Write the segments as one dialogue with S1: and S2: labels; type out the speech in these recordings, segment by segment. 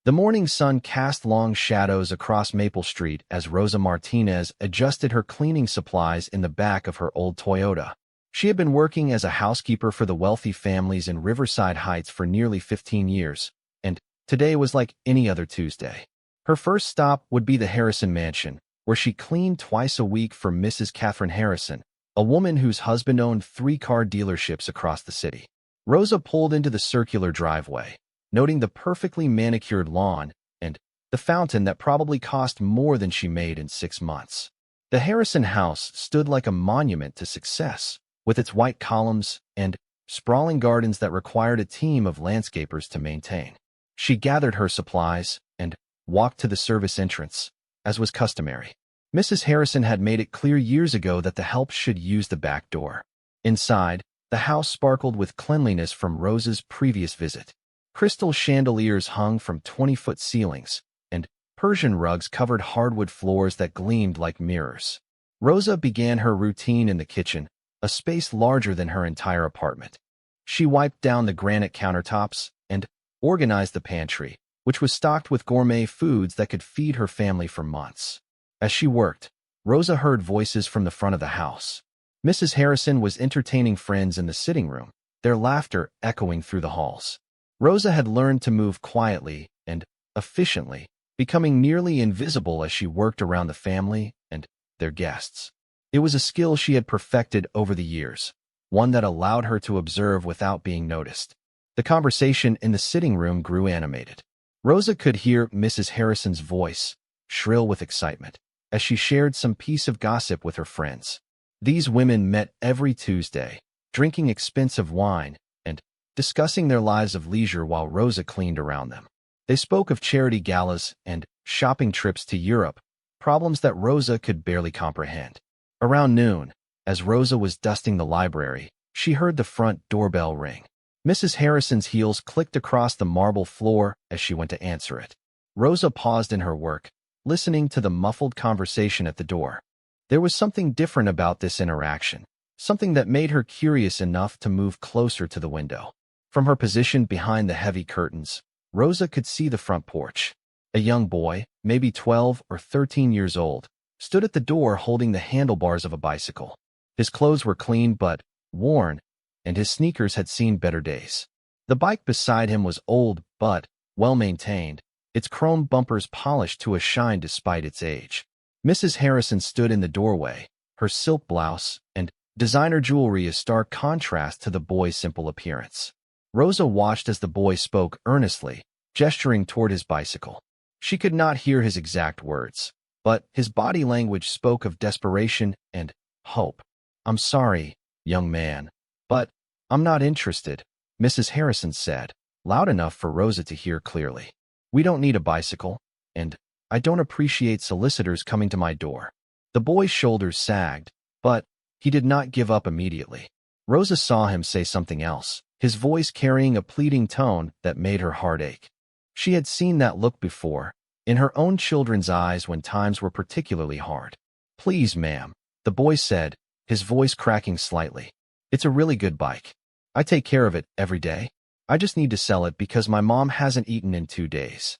S1: The morning sun cast long shadows across Maple Street as Rosa Martinez adjusted her cleaning supplies in the back of her old Toyota. She had been working as a housekeeper for the wealthy families in Riverside Heights for nearly 15 years, and today was like any other Tuesday. Her first stop would be the Harrison Mansion, where she cleaned twice a week for Mrs. Catherine Harrison, a woman whose husband owned 3 car dealerships across the city. Rosa pulled into the circular driveway, noting the perfectly manicured lawn and the fountain that probably cost more than she made in 6 months. The Harrison house stood like a monument to success, with its white columns and sprawling gardens that required a team of landscapers to maintain. She gathered her supplies and walked to the service entrance, as was customary. Mrs. Harrison had made it clear years ago that the help should use the back door. Inside, the house sparkled with cleanliness from Rosa's previous visit. Crystal chandeliers hung from 20-foot ceilings, and Persian rugs covered hardwood floors that gleamed like mirrors. Rosa began her routine in the kitchen, a space larger than her entire apartment. She wiped down the granite countertops and organized the pantry, which was stocked with gourmet foods that could feed her family for months. As she worked, Rosa heard voices from the front of the house. Mrs. Harrison was entertaining friends in the sitting room, their laughter echoing through the halls. Rosa had learned to move quietly and efficiently, becoming nearly invisible as she worked around the family and their guests. It was a skill she had perfected over the years, one that allowed her to observe without being noticed. The conversation in the sitting room grew animated. Rosa could hear Mrs. Harrison's voice, shrill with excitement, as she shared some piece of gossip with her friends. These women met every Tuesday, drinking expensive wine and discussing their lives of leisure while Rosa cleaned around them. They spoke of charity galas and shopping trips to Europe, problems that Rosa could barely comprehend. Around noon, as Rosa was dusting the library, she heard the front doorbell ring. Mrs. Harrison's heels clicked across the marble floor as she went to answer it. Rosa paused in her work, listening to the muffled conversation at the door. There was something different about this interaction, something that made her curious enough to move closer to the window. From her position behind the heavy curtains, Rosa could see the front porch. A young boy, maybe 12 or 13 years old, stood at the door holding the handlebars of a bicycle. His clothes were clean but worn, and his sneakers had seen better days. The bike beside him was old but well-maintained, its chrome bumpers polished to a shine despite its age. Mrs. Harrison stood in the doorway, her silk blouse and designer jewelry a stark contrast to the boy's simple appearance. Rosa watched as the boy spoke earnestly, gesturing toward his bicycle. She could not hear his exact words, but his body language spoke of desperation and hope. "I'm sorry, young man, but I'm not interested," Mrs. Harrison said, loud enough for Rosa to hear clearly. "We don't need a bicycle, and I don't appreciate solicitors coming to my door." The boy's shoulders sagged, but he did not give up immediately. Rosa saw him say something else, his voice carrying a pleading tone that made her heart ache. She had seen that look before, in her own children's eyes when times were particularly hard. "Please, ma'am," the boy said, his voice cracking slightly. "It's a really good bike. I take care of it every day. I just need to sell it because my mom hasn't eaten in 2 days."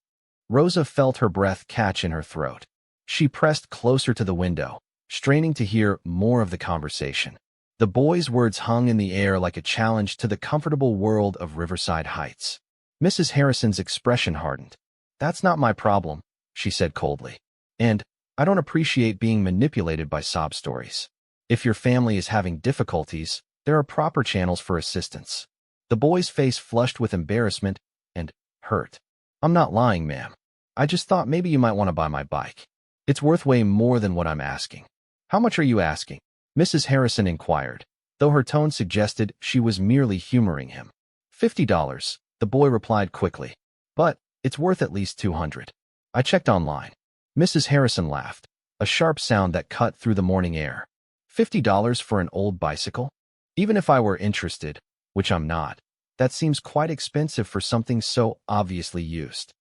S1: Rosa felt her breath catch in her throat. She pressed closer to the window, straining to hear more of the conversation. The boy's words hung in the air like a challenge to the comfortable world of Riverside Heights. Mrs. Harrison's expression hardened. "That's not my problem," she said coldly. "And I don't appreciate being manipulated by sob stories. If your family is having difficulties, there are proper channels for assistance." The boy's face flushed with embarrassment and hurt. "I'm not lying, ma'am. I just thought maybe you might want to buy my bike. It's worth way more than what I'm asking." "How much are you asking?" Mrs. Harrison inquired, though her tone suggested she was merely humoring him. $50, the boy replied quickly. "But it's worth at least 200. I checked online." Mrs. Harrison laughed, a sharp sound that cut through the morning air. $50 for an old bicycle? Even if I were interested, which I'm not, that seems quite expensive for something so obviously used.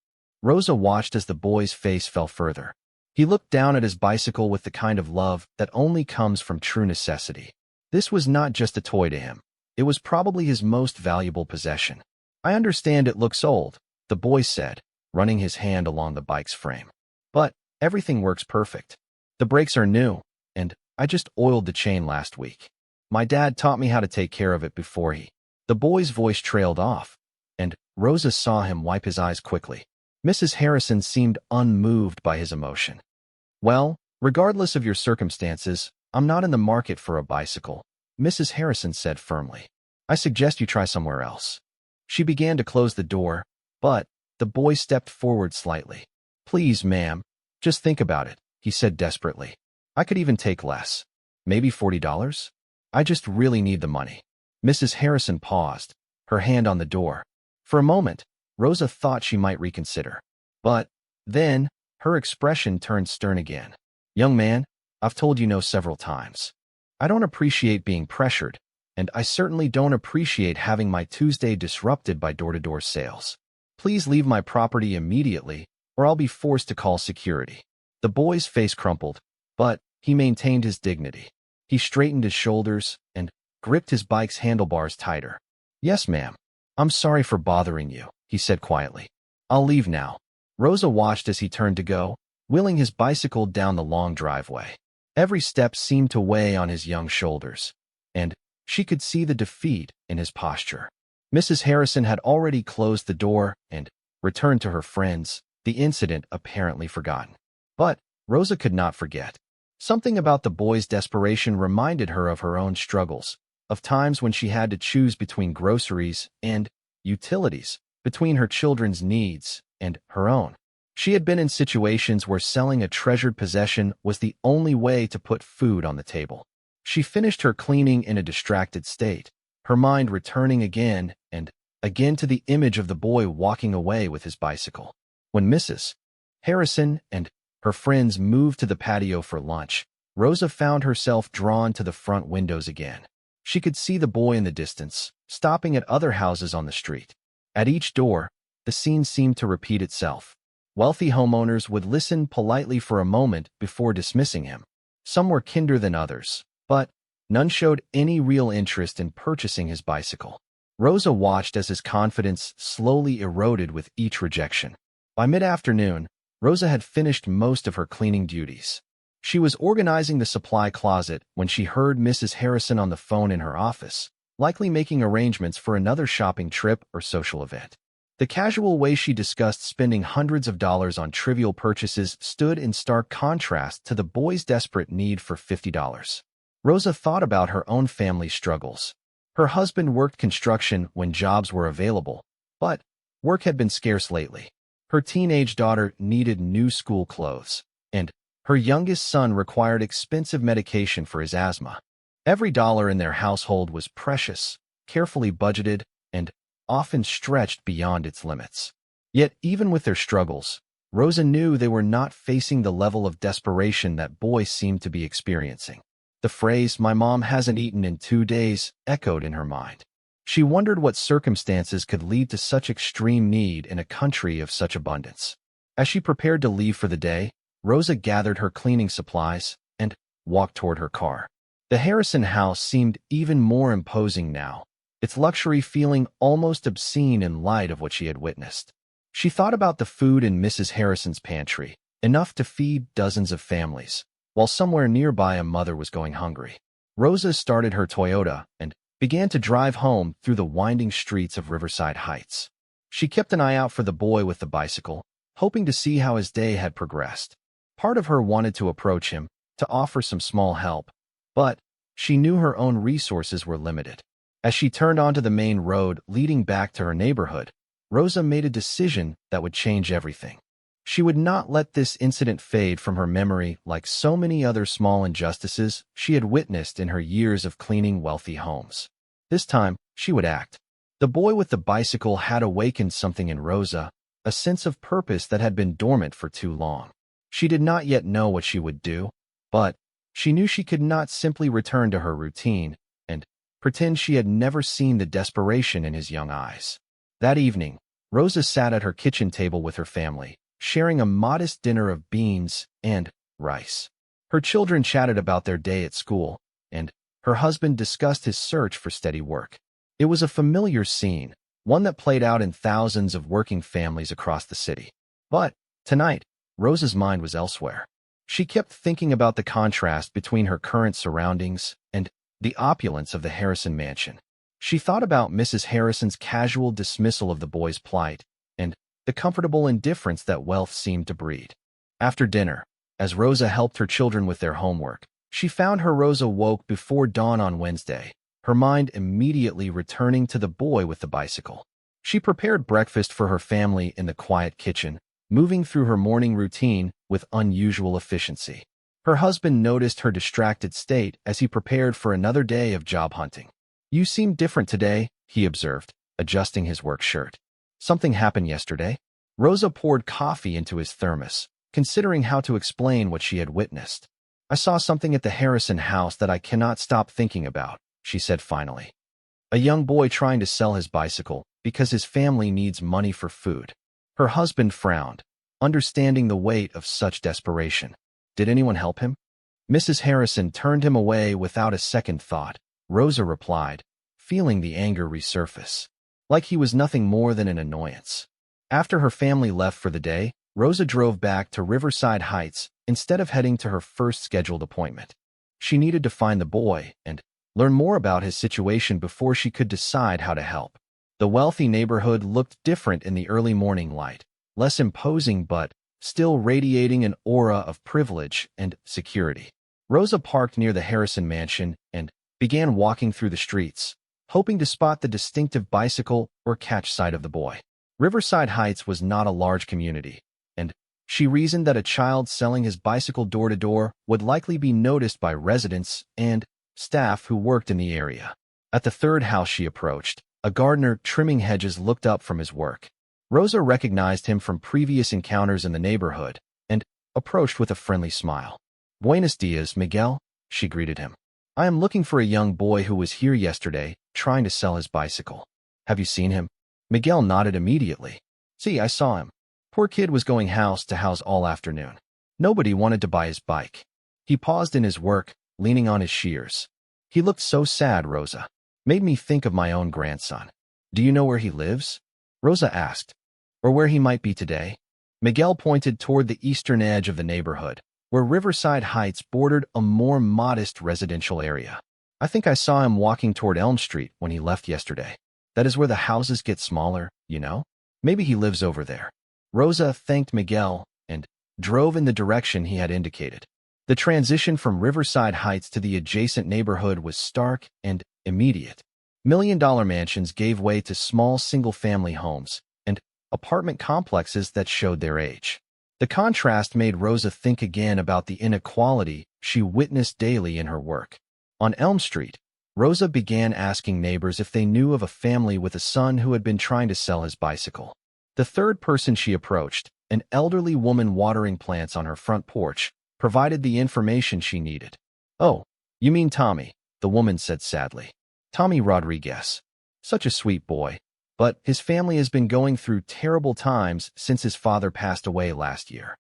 S1: Rosa watched as the boy's face fell further. He looked down at his bicycle with the kind of love that only comes from true necessity. This was not just a toy to him. It was probably his most valuable possession. "I understand it looks old," the boy said, running his hand along the bike's frame. But everything works perfect. The brakes are new, and I just oiled the chain last week. My dad taught me how to take care of it before he... The boy's voice trailed off, and Rosa saw him wipe his eyes quickly. Mrs. Harrison seemed unmoved by his emotion. Well, regardless of your circumstances, I'm not in the market for a bicycle, Mrs. Harrison said firmly. I suggest you try somewhere else. She began to close the door, but the boy stepped forward slightly. Please, ma'am, just think about it, he said desperately. I could even take less. Maybe $40? I just really need the money. Mrs. Harrison paused, her hand on the door. For a moment, Rosa thought she might reconsider. But then, her expression turned stern again. Young man, I've told you no several times. I don't appreciate being pressured, and I certainly don't appreciate having my Tuesday disrupted by door-to-door sales. Please leave my property immediately, or I'll be forced to call security. The boy's face crumpled, but he maintained his dignity. He straightened his shoulders and gripped his bike's handlebars tighter. Yes, ma'am. I'm sorry for bothering you, he said quietly. I'll leave now. Rosa watched as he turned to go, wheeling his bicycle down the long driveway. Every step seemed to weigh on his young shoulders, and she could see the defeat in his posture. Mrs. Harrison had already closed the door and returned to her friends, the incident apparently forgotten. But Rosa could not forget. Something about the boy's desperation reminded her of her own struggles, of times when she had to choose between groceries and utilities, between her children's needs and her own. She had been in situations where selling a treasured possession was the only way to put food on the table. She finished her cleaning in a distracted state, her mind returning again and again to the image of the boy walking away with his bicycle. When Mrs. Harrison and her friends moved to the patio for lunch, Rosa found herself drawn to the front windows again. She could see the boy in the distance, stopping at other houses on the street. At each door, the scene seemed to repeat itself. Wealthy homeowners would listen politely for a moment before dismissing him. Some were kinder than others, but none showed any real interest in purchasing his bicycle. Rosa watched as his confidence slowly eroded with each rejection. By mid-afternoon, Rosa had finished most of her cleaning duties. She was organizing the supply closet when she heard Mrs. Harrison on the phone in her office, likely making arrangements for another shopping trip or social event. The casual way she discussed spending hundreds of dollars on trivial purchases stood in stark contrast to the boy's desperate need for $50. Rosa thought about her own family struggles. Her husband worked construction when jobs were available, but work had been scarce lately. Her teenage daughter needed new school clothes, and her youngest son required expensive medication for his asthma. Every dollar in their household was precious, carefully budgeted, and often stretched beyond its limits. Yet even with their struggles, Rosa knew they were not facing the level of desperation that boy seemed to be experiencing. The phrase, "my mom hasn't eaten in 2 days," echoed in her mind. She wondered what circumstances could lead to such extreme need in a country of such abundance. As she prepared to leave for the day, Rosa gathered her cleaning supplies and walked toward her car. The Harrison house seemed even more imposing now, its luxury feeling almost obscene in light of what she had witnessed. She thought about the food in Mrs. Harrison's pantry, enough to feed dozens of families, while somewhere nearby a mother was going hungry. Rosa started her Toyota and began to drive home through the winding streets of Riverside Heights. She kept an eye out for the boy with the bicycle, hoping to see how his day had progressed. Part of her wanted to approach him, to offer some small help, but she knew her own resources were limited. As she turned onto the main road leading back to her neighborhood, Rosa made a decision that would change everything. She would not let this incident fade from her memory like so many other small injustices she had witnessed in her years of cleaning wealthy homes. This time, she would act. The boy with the bicycle had awakened something in Rosa, a sense of purpose that had been dormant for too long. She did not yet know what she would do, but she knew she could not simply return to her routine and pretend she had never seen the desperation in his young eyes. That evening, Rosa sat at her kitchen table with her family, sharing a modest dinner of beans and rice. Her children chatted about their day at school, and her husband discussed his search for steady work. It was a familiar scene, one that played out in thousands of working families across the city. But tonight, Rosa's mind was elsewhere. She kept thinking about the contrast between her current surroundings and the opulence of the Harrison mansion. She thought about Mrs. Harrison's casual dismissal of the boy's plight and the comfortable indifference that wealth seemed to breed. After dinner, as Rosa helped her children with their homework, she found Rosa woke before dawn on Wednesday, her mind immediately returning to the boy with the bicycle. She prepared breakfast for her family in the quiet kitchen, moving through her morning routine with unusual efficiency. Her husband noticed her distracted state as he prepared for another day of job hunting. "You seem different today," he observed, adjusting his work shirt. "Something happened yesterday?" Rosa poured coffee into his thermos, considering how to explain what she had witnessed. "I saw something at the Harrison house that I cannot stop thinking about," she said finally. "A young boy trying to sell his bicycle because his family needs money for food." Her husband frowned, understanding the weight of such desperation. "Did anyone help him?" "Mrs. Harrison turned him away without a second thought," Rosa replied, feeling the anger resurface, like he was nothing more than an annoyance. After her family left for the day, Rosa drove back to Riverside Heights instead of heading to her first scheduled appointment. She needed to find the boy and learn more about his situation before she could decide how to help. The wealthy neighborhood looked different in the early morning light, less imposing but still radiating an aura of privilege and security. Rosa parked near the Harrison mansion and began walking through the streets, hoping to spot the distinctive bicycle or catch sight of the boy. Riverside Heights was not a large community, and she reasoned that a child selling his bicycle door-to-door would likely be noticed by residents and staff who worked in the area. At the third house she approached, a gardener trimming hedges looked up from his work. Rosa recognized him from previous encounters in the neighborhood and approached with a friendly smile. "Buenos dias, Miguel," she greeted him. "I am looking for a young boy who was here yesterday, trying to sell his bicycle. Have you seen him?" Miguel nodded immediately. "See, I saw him. Poor kid was going house to house all afternoon. Nobody wanted to buy his bike." He paused in his work, leaning on his shears. "He looked so sad, Rosa. Made me think of my own grandson." "Do you know where he lives?" Rosa asked. "Or where he might be today?" Miguel pointed toward the eastern edge of the neighborhood, where Riverside Heights bordered a more modest residential area. "I think I saw him walking toward Elm Street when he left yesterday. That is where the houses get smaller, you know? Maybe he lives over there." Rosa thanked Miguel and drove in the direction he had indicated. The transition from Riverside Heights to the adjacent neighborhood was stark and immediate. Million-dollar mansions gave way to small single-family homes and apartment complexes that showed their age. The contrast made Rosa think again about the inequality she witnessed daily in her work. On Elm Street, Rosa began asking neighbors if they knew of a family with a son who had been trying to sell his bicycle. The third person she approached, an elderly woman watering plants on her front porch, provided the information she needed. "Oh, you mean Tommy," the woman said sadly. "Tommy Rodriguez. Such a sweet boy. But his family has been going through terrible times since his father passed away last year."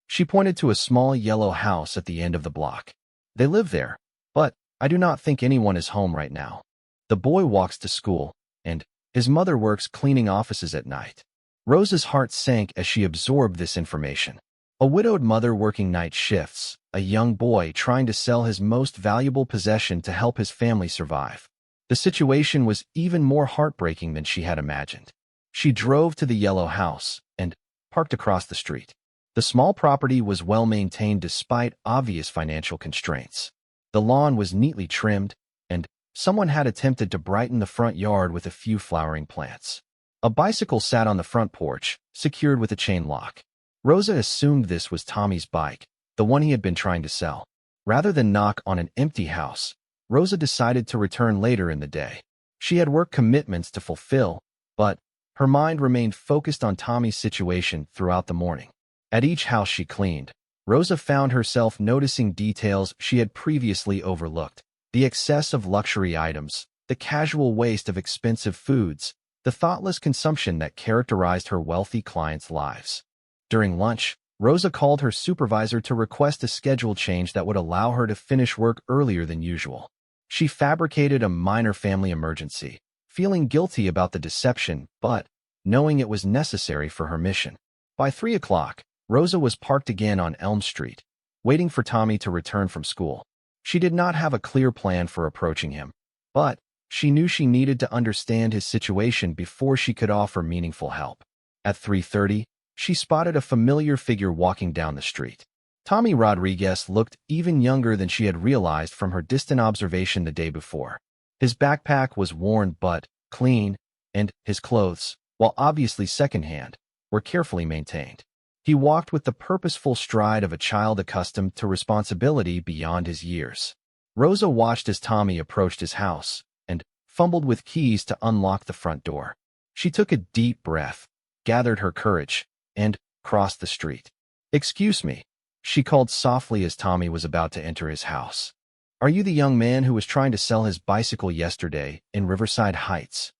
S1: She pointed to a small yellow house at the end of the block. "They live there, but I do not think anyone is home right now. The boy walks to school, and his mother works cleaning offices at night." Rosa's heart sank as she absorbed this information. A widowed mother working night shifts, a young boy trying to sell his most valuable possession to help his family survive. The situation was even more heartbreaking than she had imagined. She drove to the yellow house and parked across the street. The small property was well maintained despite obvious financial constraints. The lawn was neatly trimmed, and someone had attempted to brighten the front yard with a few flowering plants. A bicycle sat on the front porch, secured with a chain lock. Rosa assumed this was Tommy's bike, the one he had been trying to sell. Rather than knock on an empty house, Rosa decided to return later in the day. She had work commitments to fulfill, but her mind remained focused on Tommy's situation throughout the morning. At each house she cleaned, Rosa found herself noticing details she had previously overlooked: the excess of luxury items, the casual waste of expensive foods, the thoughtless consumption that characterized her wealthy clients' lives. During lunch, Rosa called her supervisor to request a schedule change that would allow her to finish work earlier than usual. She fabricated a minor family emergency, feeling guilty about the deception, but knowing it was necessary for her mission. By 3 o'clock, Rosa was parked again on Elm Street, waiting for Tommy to return from school. She did not have a clear plan for approaching him, but she knew she needed to understand his situation before she could offer meaningful help. At 3:30, she spotted a familiar figure walking down the street. Tommy Rodriguez looked even younger than she had realized from her distant observation the day before. His backpack was worn but clean, and his clothes, while obviously secondhand, were carefully maintained. He walked with the purposeful stride of a child accustomed to responsibility beyond his years. Rosa watched as Tommy approached his house and fumbled with keys to unlock the front door. She took a deep breath, gathered her courage, and crossed the street. "Excuse me," she called softly as Tommy was about to enter his house. "Are you the young man who was trying to sell his bicycle yesterday in Riverside Heights?"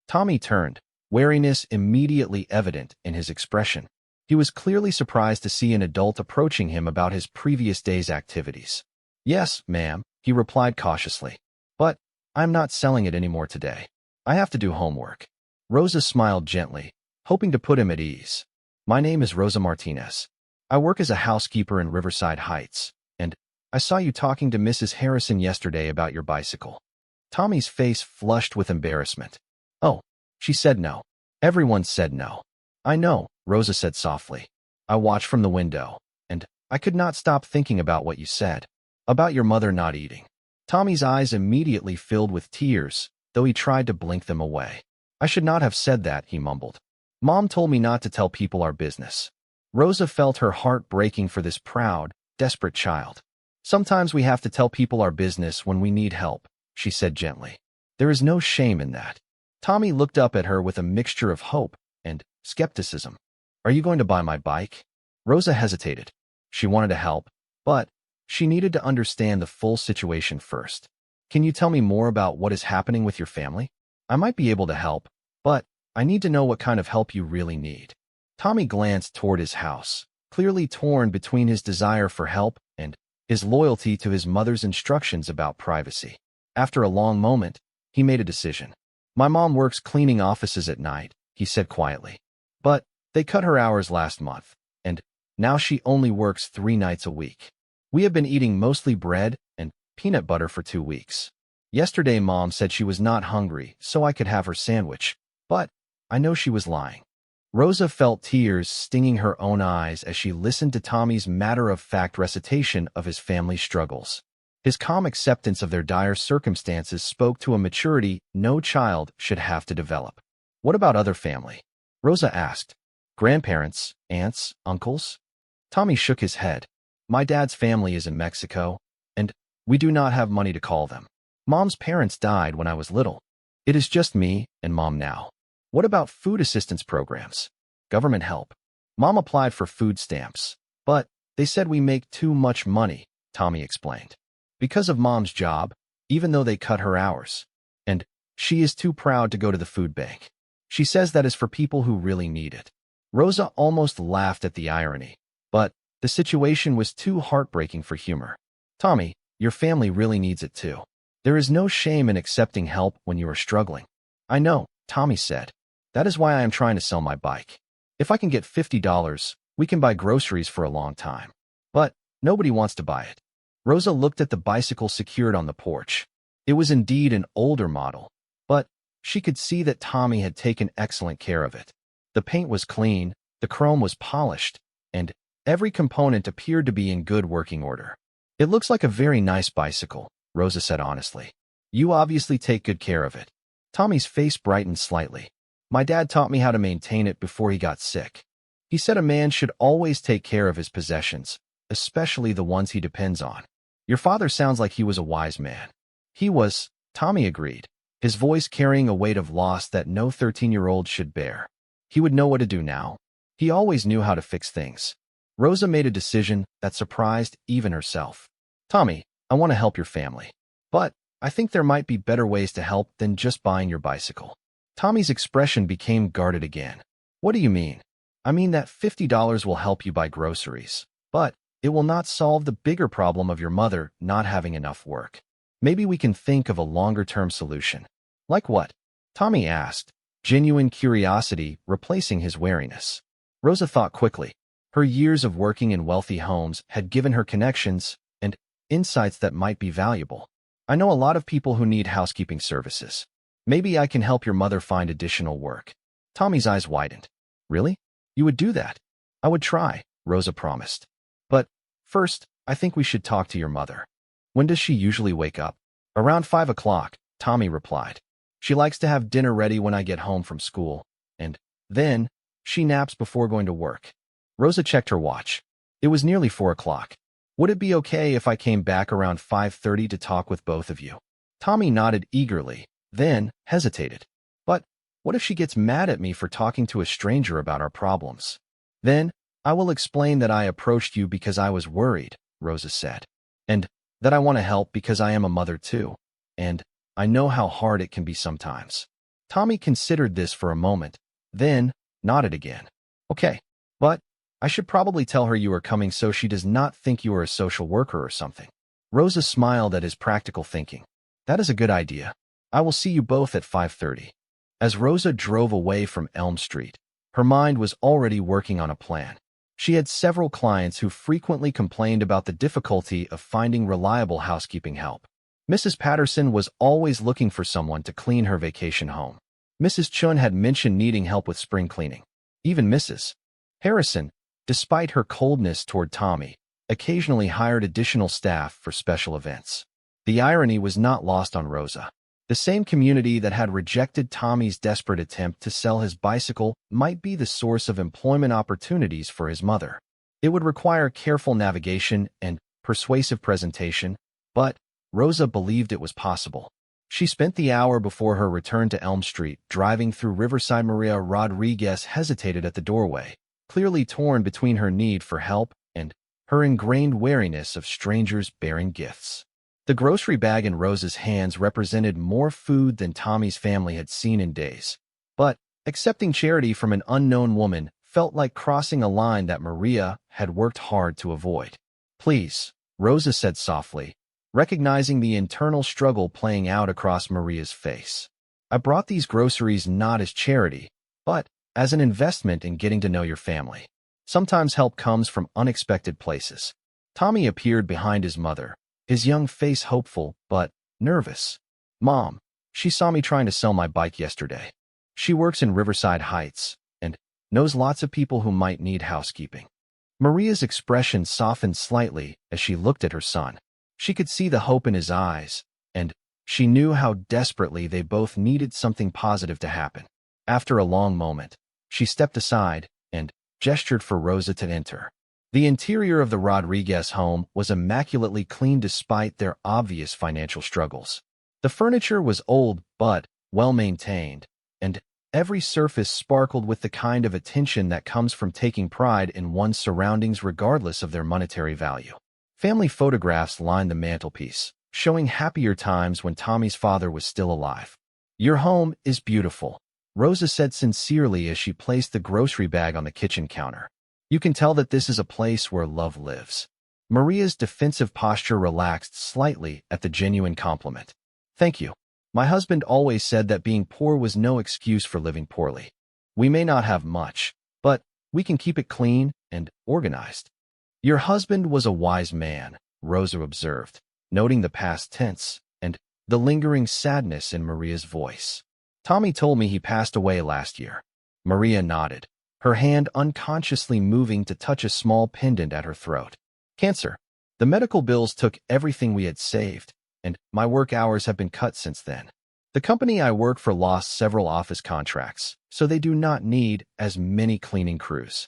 S1: Tommy turned, wariness immediately evident in his expression. He was clearly surprised to see an adult approaching him about his previous day's activities. "Yes, ma'am," he replied cautiously. "But I'm not selling it anymore today. I have to do homework." Rosa smiled gently, hoping to put him at ease. "My name is Rosa Martinez. I work as a housekeeper in Riverside Heights, and I saw you talking to Mrs. Harrison yesterday about your bicycle." Tommy's face flushed with embarrassment. "Oh, she said no. Everyone said no." "I know," Rosa said softly. "I watched from the window, and I could not stop thinking about what you said. About your mother not eating." Tommy's eyes immediately filled with tears, though he tried to blink them away. "I should not have said that," he mumbled. "Mom told me not to tell people our business." Rosa felt her heart breaking for this proud, desperate child. "Sometimes we have to tell people our business when we need help," she said gently. "There is no shame in that." Tommy looked up at her with a mixture of hope and skepticism. "Are you going to buy my bike?" Rosa hesitated. She wanted to help, but she needed to understand the full situation first. "Can you tell me more about what is happening with your family? I might be able to help, but I need to know what kind of help you really need." Tommy glanced toward his house, clearly torn between his desire for help and his loyalty to his mother's instructions about privacy. After a long moment, he made a decision. "My mom works cleaning offices at night," he said quietly. "But they cut her hours last month, and now she only works 3 nights a week. We have been eating mostly bread and peanut butter for 2 weeks. Yesterday Mom said she was not hungry, so I could have her sandwich, but I know she was lying." Rosa felt tears stinging her own eyes as she listened to Tommy's matter-of-fact recitation of his family's struggles. His calm acceptance of their dire circumstances spoke to a maturity no child should have to develop. "What about other family?" Rosa asked. "Grandparents, aunts, uncles?" Tommy shook his head. "My dad's family is in Mexico, and we do not have money to call them. Mom's parents died when I was little. It is just me and Mom now." "What about food assistance programs? Government help?" "Mom applied for food stamps, but they said we make too much money," Tommy explained. "Because of Mom's job, even though they cut her hours. And she is too proud to go to the food bank. She says that is for people who really need it." Rosa almost laughed at the irony, but the situation was too heartbreaking for humor. "Tommy, your family really needs it too. There is no shame in accepting help when you are struggling." "I know," Tommy said. "That is why I am trying to sell my bike. If I can get $50, we can buy groceries for a long time. But nobody wants to buy it." Rosa looked at the bicycle secured on the porch. It was indeed an older model, but she could see that Tommy had taken excellent care of it. The paint was clean, the chrome was polished, and every component appeared to be in good working order. "It looks like a very nice bicycle," Rosa said honestly. "You obviously take good care of it." Tommy's face brightened slightly. "My dad taught me how to maintain it before he got sick. He said a man should always take care of his possessions, especially the ones he depends on." "Your father sounds like he was a wise man." "He was," Tommy agreed, his voice carrying a weight of loss that no 13-year-old should bear. "He would know what to do now. He always knew how to fix things." Rosa made a decision that surprised even herself. "Tommy, I want to help your family, but I think there might be better ways to help than just buying your bicycle." Tommy's expression became guarded again. "What do you mean?" "I mean that $50 will help you buy groceries, but it will not solve the bigger problem of your mother not having enough work. Maybe we can think of a longer-term solution." "Like what?" Tommy asked, genuine curiosity replacing his wariness. Rosa thought quickly. Her years of working in wealthy homes had given her connections and insights that might be valuable. I know a lot of people who need housekeeping services. Maybe I can help your mother find additional work. Tommy's eyes widened. Really? You would do that? I would try, Rosa promised. But first, I think we should talk to your mother. When does she usually wake up? Around 5 o'clock, Tommy replied. She likes to have dinner ready when I get home from school, and then she naps before going to work. Rosa checked her watch. It was nearly 4 o'clock. Would it be okay if I came back around 5:30 to talk with both of you? Tommy nodded eagerly, then hesitated. But what if she gets mad at me for talking to a stranger about our problems? Then I will explain that I approached you because I was worried, Rosa said, and that I want to help because I am a mother too, and I know how hard it can be sometimes. Tommy considered this for a moment, then nodded again. Okay, but I should probably tell her you are coming so she does not think you are a social worker or something. Rosa smiled at his practical thinking. That is a good idea. I will see you both at 5:30. As Rosa drove away from Elm Street, her mind was already working on a plan. She had several clients who frequently complained about the difficulty of finding reliable housekeeping help. Mrs. Patterson was always looking for someone to clean her vacation home. Mrs. Chun had mentioned needing help with spring cleaning. Even Mrs. Harrison, despite her coldness toward Tommy, occasionally hired additional staff for special events. The irony was not lost on Rosa. The same community that had rejected Tommy's desperate attempt to sell his bicycle might be the source of employment opportunities for his mother. It would require careful navigation and persuasive presentation, but Rosa believed it was possible. She spent the hour before her return to Elm Street driving through Riverside. Maria Rodriguez hesitated at the doorway, clearly torn between her need for help and her ingrained wariness of strangers bearing gifts. The grocery bag in Rosa's hands represented more food than Tommy's family had seen in days. But accepting charity from an unknown woman felt like crossing a line that Maria had worked hard to avoid. Please, Rosa said softly, recognizing the internal struggle playing out across Maria's face. I brought these groceries not as charity, but as an investment in getting to know your family. Sometimes help comes from unexpected places. Tommy appeared behind his mother, his young face hopeful but nervous. Mom, she saw me trying to sell my bike yesterday. She works in Riverside Heights and knows lots of people who might need housekeeping. Maria's expression softened slightly as she looked at her son. She could see the hope in his eyes, and she knew how desperately they both needed something positive to happen. After a long moment, she stepped aside and gestured for Rosa to enter. The interior of the Rodriguez home was immaculately clean despite their obvious financial struggles. The furniture was old but well-maintained, and every surface sparkled with the kind of attention that comes from taking pride in one's surroundings regardless of their monetary value. Family photographs lined the mantelpiece, showing happier times when Tommy's father was still alive. Your home is beautiful, Rosa said sincerely as she placed the grocery bag on the kitchen counter. You can tell that this is a place where love lives. Maria's defensive posture relaxed slightly at the genuine compliment. Thank you. My husband always said that being poor was no excuse for living poorly. We may not have much, but we can keep it clean and organized. Your husband was a wise man, Rosa observed, noting the past tense and the lingering sadness in Maria's voice. Tommy told me he passed away last year. Maria nodded, her hand unconsciously moving to touch a small pendant at her throat. Cancer. The medical bills took everything we had saved, and my work hours have been cut since then. The company I work for lost several office contracts, so they do not need as many cleaning crews.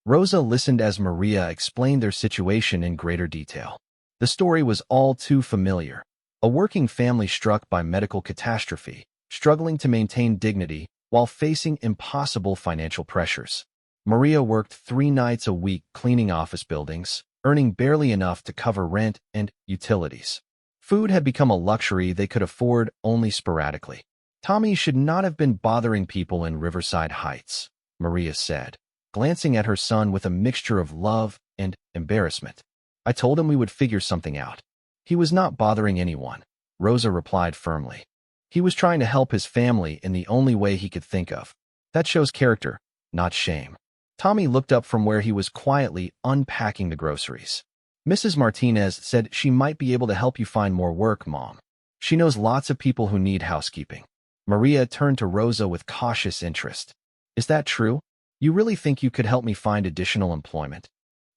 S1: Rosa listened as Maria explained their situation in greater detail. The story was all too familiar. A working family struck by medical catastrophe, struggling to maintain dignity while facing impossible financial pressures. Maria worked 3 nights a week cleaning office buildings, earning barely enough to cover rent and utilities. Food had become a luxury they could afford only sporadically. Tommy should not have been bothering people in Riverside Heights, Maria said, glancing at her son with a mixture of love and embarrassment. I told him we would figure something out. He was not bothering anyone, Rosa replied firmly. He was trying to help his family in the only way he could think of. That shows character, not shame. Tommy looked up from where he was quietly unpacking the groceries. Mrs. Martinez said she might be able to help you find more work, Mom. She knows lots of people who need housekeeping. Maria turned to Rosa with cautious interest. Is that true? You really think you could help me find additional employment?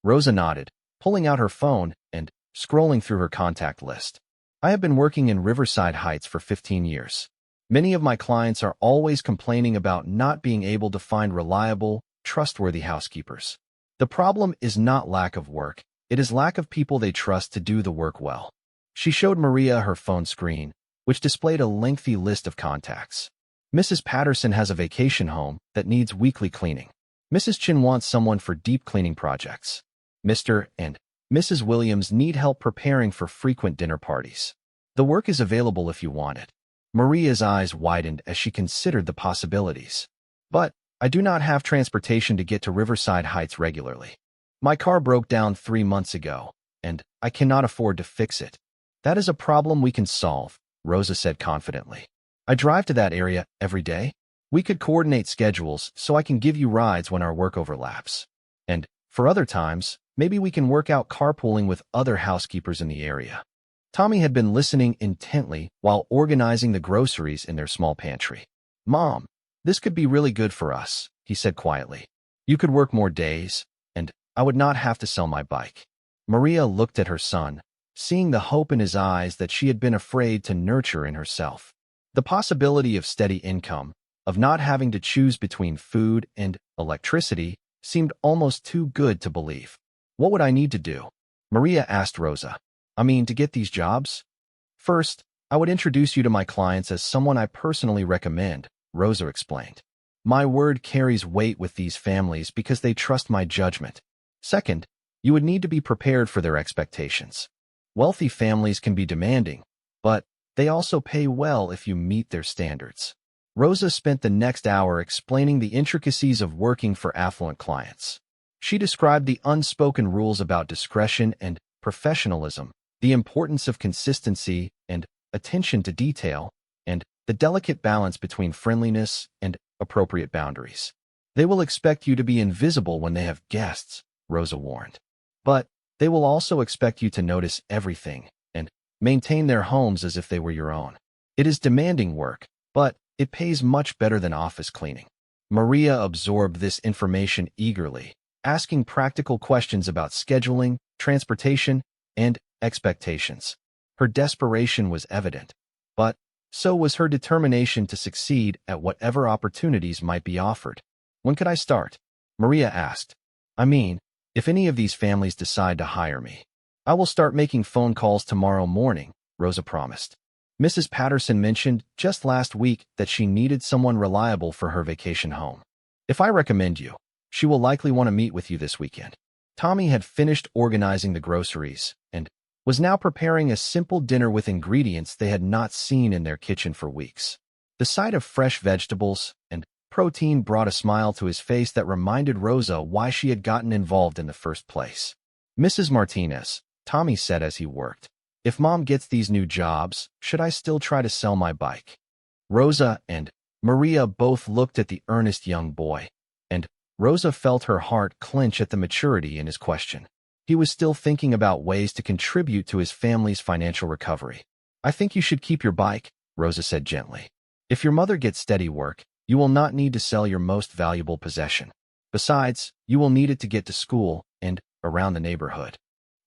S1: Rosa nodded, pulling out her phone and scrolling through her contact list. I have been working in Riverside Heights for 15 years. Many of my clients are always complaining about not being able to find reliable, trustworthy housekeepers. The problem is not lack of work, it is lack of people they trust to do the work well. She showed Maria her phone screen, which displayed a lengthy list of contacts. Mrs. Patterson has a vacation home that needs weekly cleaning. Mrs. Chin wants someone for deep cleaning projects. Mr. and Mrs. Williams need help preparing for frequent dinner parties. The work is available if you want it. Maria's eyes widened as she considered the possibilities. But I do not have transportation to get to Riverside Heights regularly. My car broke down 3 months ago, and I cannot afford to fix it. That is a problem we can solve, Rosa said confidently. I drive to that area every day. We could coordinate schedules so I can give you rides when our work overlaps. And for other times, maybe we can work out carpooling with other housekeepers in the area. Tommy had been listening intently while organizing the groceries in their small pantry. Mom, this could be really good for us, he said quietly. You could work more days, and I would not have to sell my bike. Maria looked at her son, seeing the hope in his eyes that she had been afraid to nurture in herself. The possibility of steady income, of not having to choose between food and electricity, seemed almost too good to believe. What would I need to do? Maria asked Rosa. To get these jobs? First, I would introduce you to my clients as someone I personally recommend, Rosa explained. My word carries weight with these families because they trust my judgment. Second, you would need to be prepared for their expectations. Wealthy families can be demanding, but they also pay well if you meet their standards. Rosa spent the next hour explaining the intricacies of working for affluent clients. She described the unspoken rules about discretion and professionalism, the importance of consistency and attention to detail, and the delicate balance between friendliness and appropriate boundaries. They will expect you to be invisible when they have guests, Rosa warned. But they will also expect you to notice everything and maintain their homes as if they were your own. It is demanding work, but it pays much better than office cleaning. Maria absorbed this information eagerly, asking practical questions about scheduling, transportation, and expectations. Her desperation was evident, but so was her determination to succeed at whatever opportunities might be offered. When could I start? Maria asked. If any of these families decide to hire me. I will start making phone calls tomorrow morning, Rosa promised. Mrs. Patterson mentioned just last week that she needed someone reliable for her vacation home. If I recommend you, she will likely want to meet with you this weekend. Tommy had finished organizing the groceries and was now preparing a simple dinner with ingredients they had not seen in their kitchen for weeks. The sight of fresh vegetables and protein brought a smile to his face that reminded Rosa why she had gotten involved in the first place. Mrs. Martinez, Tommy said as he worked, if Mom gets these new jobs, should I still try to sell my bike? Rosa and Maria both looked at the earnest young boy, and Rosa felt her heart clench at the maturity in his question. He was still thinking about ways to contribute to his family's financial recovery. I think you should keep your bike, Rosa said gently. If your mother gets steady work, you will not need to sell your most valuable possession. Besides, you will need it to get to school and around the neighborhood.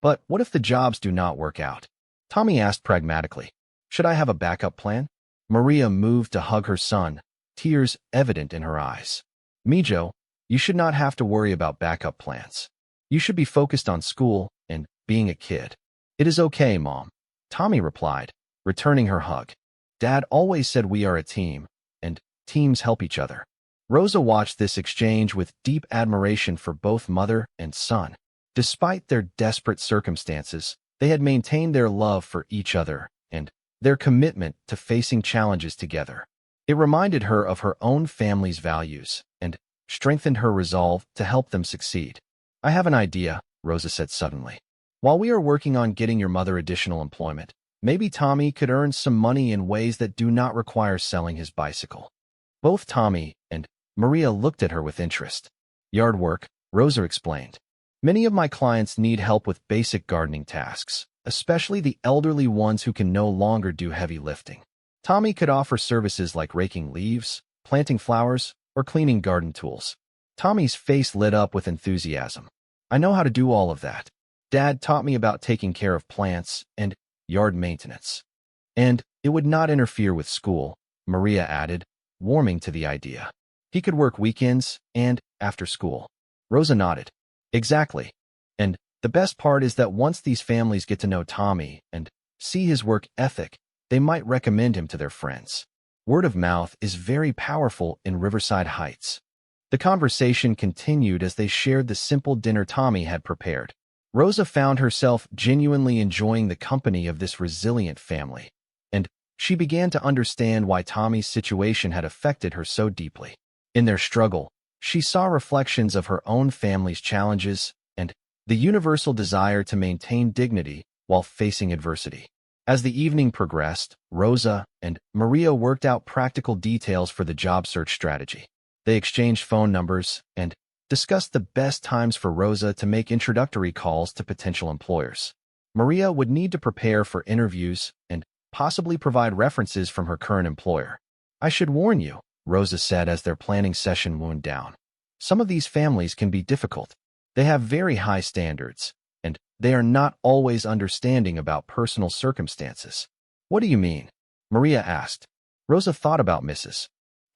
S1: But what if the jobs do not work out? Tommy asked pragmatically. Should I have a backup plan? Maria moved to hug her son, tears evident in her eyes. Mijo, you should not have to worry about backup plans. You should be focused on school and being a kid. It is okay, Mom, Tommy replied, returning her hug. Dad always said we are a team, and teams help each other. Rosa watched this exchange with deep admiration for both mother and son. Despite their desperate circumstances, they had maintained their love for each other and their commitment to facing challenges together. It reminded her of her own family's values and strengthened her resolve to help them succeed. I have an idea, Rosa said suddenly. While we are working on getting your mother additional employment, maybe Tommy could earn some money in ways that do not require selling his bicycle. Both Tommy and Maria looked at her with interest. Yard work, Rosa explained. Many of my clients need help with basic gardening tasks, especially the elderly ones who can no longer do heavy lifting. Tommy could offer services like raking leaves, planting flowers, or cleaning garden tools. Tommy's face lit up with enthusiasm. I know how to do all of that. Dad taught me about taking care of plants and yard maintenance. And it would not interfere with school, Maria added, warming to the idea. He could work weekends and after school. Rosa nodded. Exactly. And the best part is that once these families get to know Tommy and see his work ethic, they might recommend him to their friends. Word of mouth is very powerful in Riverside Heights. The conversation continued as they shared the simple dinner Tommy had prepared. Rosa found herself genuinely enjoying the company of this resilient family, and she began to understand why Tommy's situation had affected her so deeply. In their struggle, she saw reflections of her own family's challenges and the universal desire to maintain dignity while facing adversity. As the evening progressed, Rosa and Maria worked out practical details for the job search strategy. They exchanged phone numbers and discussed the best times for Rosa to make introductory calls to potential employers. Maria would need to prepare for interviews and possibly provide references from her current employer. I should warn you, Rosa said as their planning session wound down. Some of these families can be difficult. They have very high standards, and they are not always understanding about personal circumstances. What do you mean? Maria asked. Rosa thought about Mrs.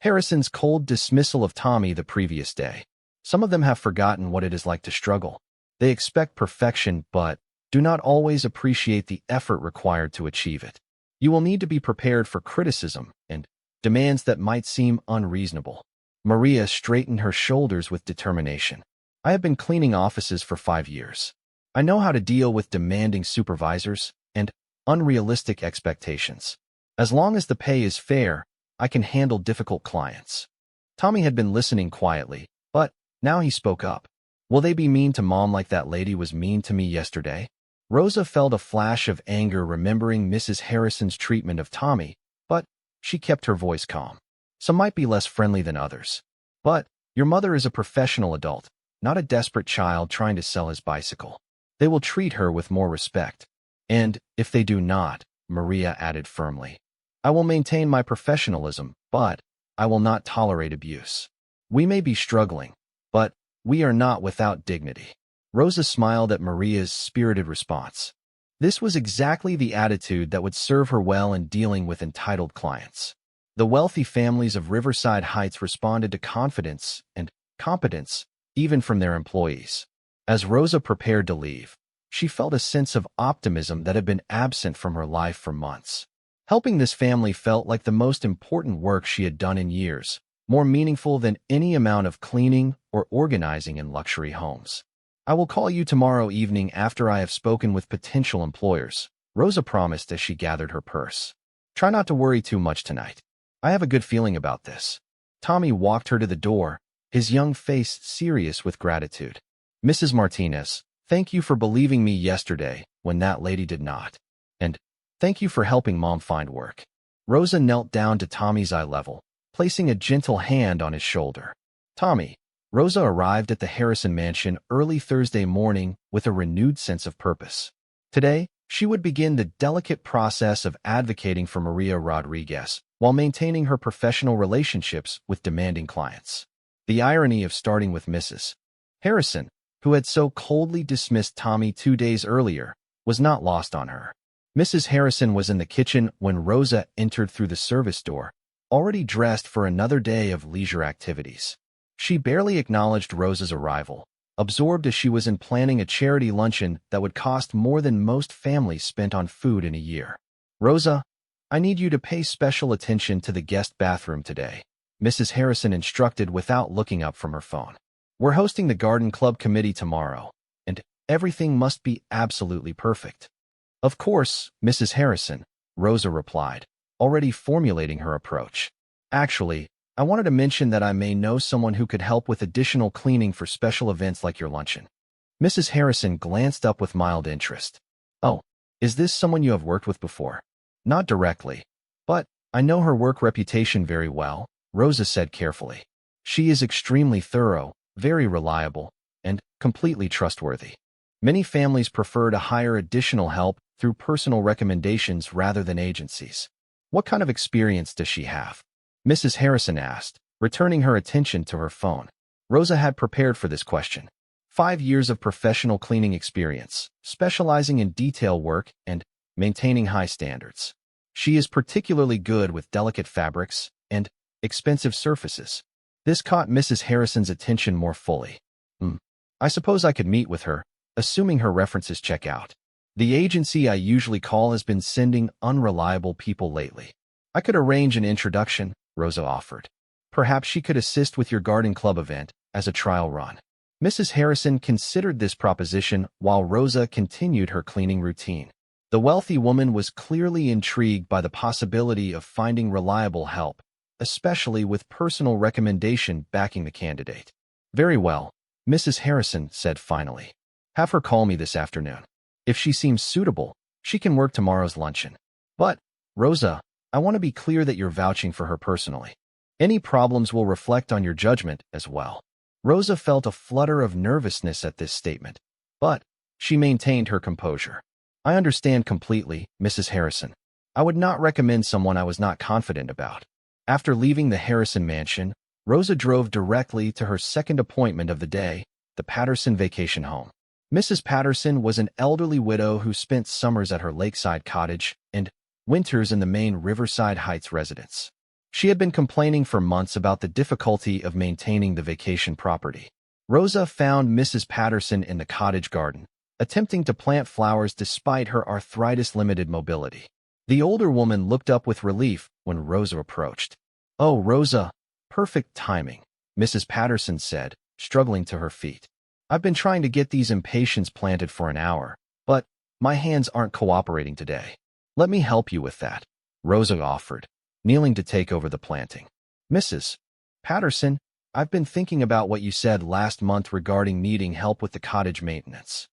S1: Harrison's cold dismissal of Tommy the previous day. Some of them have forgotten what it is like to struggle. They expect perfection, but do not always appreciate the effort required to achieve it. You will need to be prepared for criticism and demands that might seem unreasonable. Maria straightened her shoulders with determination. I have been cleaning offices for 5 years. I know how to deal with demanding supervisors and unrealistic expectations. As long as the pay is fair, I can handle difficult clients. Tommy had been listening quietly, but now he spoke up. Will they be mean to Mom like that lady was mean to me yesterday? Rosa felt a flash of anger remembering Mrs. Harrison's treatment of Tommy, but she kept her voice calm. Some might be less friendly than others. But your mother is a professional adult, not a desperate child trying to sell his bicycle. They will treat her with more respect. And if they do not, Maria added firmly, I will maintain my professionalism, but I will not tolerate abuse. We may be struggling, but we are not without dignity. Rosa smiled at Maria's spirited response. This was exactly the attitude that would serve her well in dealing with entitled clients. The wealthy families of Riverside Heights responded to confidence and competence, even from their employees. As Rosa prepared to leave, she felt a sense of optimism that had been absent from her life for months. Helping this family felt like the most important work she had done in years, more meaningful than any amount of cleaning or organizing in luxury homes. I will call you tomorrow evening after I have spoken with potential employers, Rosa promised as she gathered her purse. Try not to worry too much tonight. I have a good feeling about this. Tommy walked her to the door, his young face serious with gratitude. Mrs. Martinez, thank you for believing me yesterday when that lady did not. And thank you for helping Mom find work. Rosa knelt down to Tommy's eye level, placing a gentle hand on his shoulder. Tommy, Rosa arrived at the Harrison mansion early Thursday morning with a renewed sense of purpose. Today, she would begin the delicate process of advocating for Maria Rodriguez while maintaining her professional relationships with demanding clients. The irony of starting with Mrs. Harrison, who had so coldly dismissed Tommy 2 days earlier, was not lost on her. Mrs. Harrison was in the kitchen when Rosa entered through the service door, already dressed for another day of leisure activities. She barely acknowledged Rosa's arrival, absorbed as she was in planning a charity luncheon that would cost more than most families spent on food in a year. Rosa, I need you to pay special attention to the guest bathroom today, Mrs. Harrison instructed without looking up from her phone. We're hosting the garden club committee tomorrow, and everything must be absolutely perfect. Of course, Mrs. Harrison, Rosa replied, already formulating her approach. Actually, I wanted to mention that I may know someone who could help with additional cleaning for special events like your luncheon. Mrs. Harrison glanced up with mild interest. Oh, is this someone you have worked with before? Not directly, but I know her work reputation very well, Rosa said carefully. She is extremely thorough, very reliable, and completely trustworthy. Many families prefer to hire additional help through personal recommendations rather than agencies. What kind of experience does she have? Mrs. Harrison asked, returning her attention to her phone. Rosa had prepared for this question. 5 years of professional cleaning experience, specializing in detail work and maintaining high standards. She is particularly good with delicate fabrics and expensive surfaces. This caught Mrs. Harrison's attention more fully. I suppose I could meet with her, assuming her references check out. The agency I usually call has been sending unreliable people lately. I could arrange an introduction, Rosa offered. Perhaps she could assist with your garden club event as a trial run. Mrs. Harrison considered this proposition while Rosa continued her cleaning routine. The wealthy woman was clearly intrigued by the possibility of finding reliable help, especially with personal recommendation backing the candidate. Very well, Mrs. Harrison said finally. Have her call me this afternoon. If she seems suitable, she can work tomorrow's luncheon. But, Rosa, I want to be clear that you're vouching for her personally. Any problems will reflect on your judgment as well. Rosa felt a flutter of nervousness at this statement, but she maintained her composure. I understand completely, Mrs. Harrison. I would not recommend someone I was not confident about. After leaving the Harrison mansion, Rosa drove directly to her second appointment of the day, the Patterson vacation home. Mrs. Patterson was an elderly widow who spent summers at her lakeside cottage and winters in the main Riverside Heights residence. She had been complaining for months about the difficulty of maintaining the vacation property. Rosa found Mrs. Patterson in the cottage garden, attempting to plant flowers despite her arthritis-limited mobility. The older woman looked up with relief when Rosa approached. Oh, Rosa, perfect timing, Mrs. Patterson said, struggling to her feet. I've been trying to get these impatiens planted for an hour, but my hands aren't cooperating today. Let me help you with that, Rosa offered, kneeling to take over the planting. Mrs. Patterson, I've been thinking about what you said last month regarding needing help with the cottage maintenance.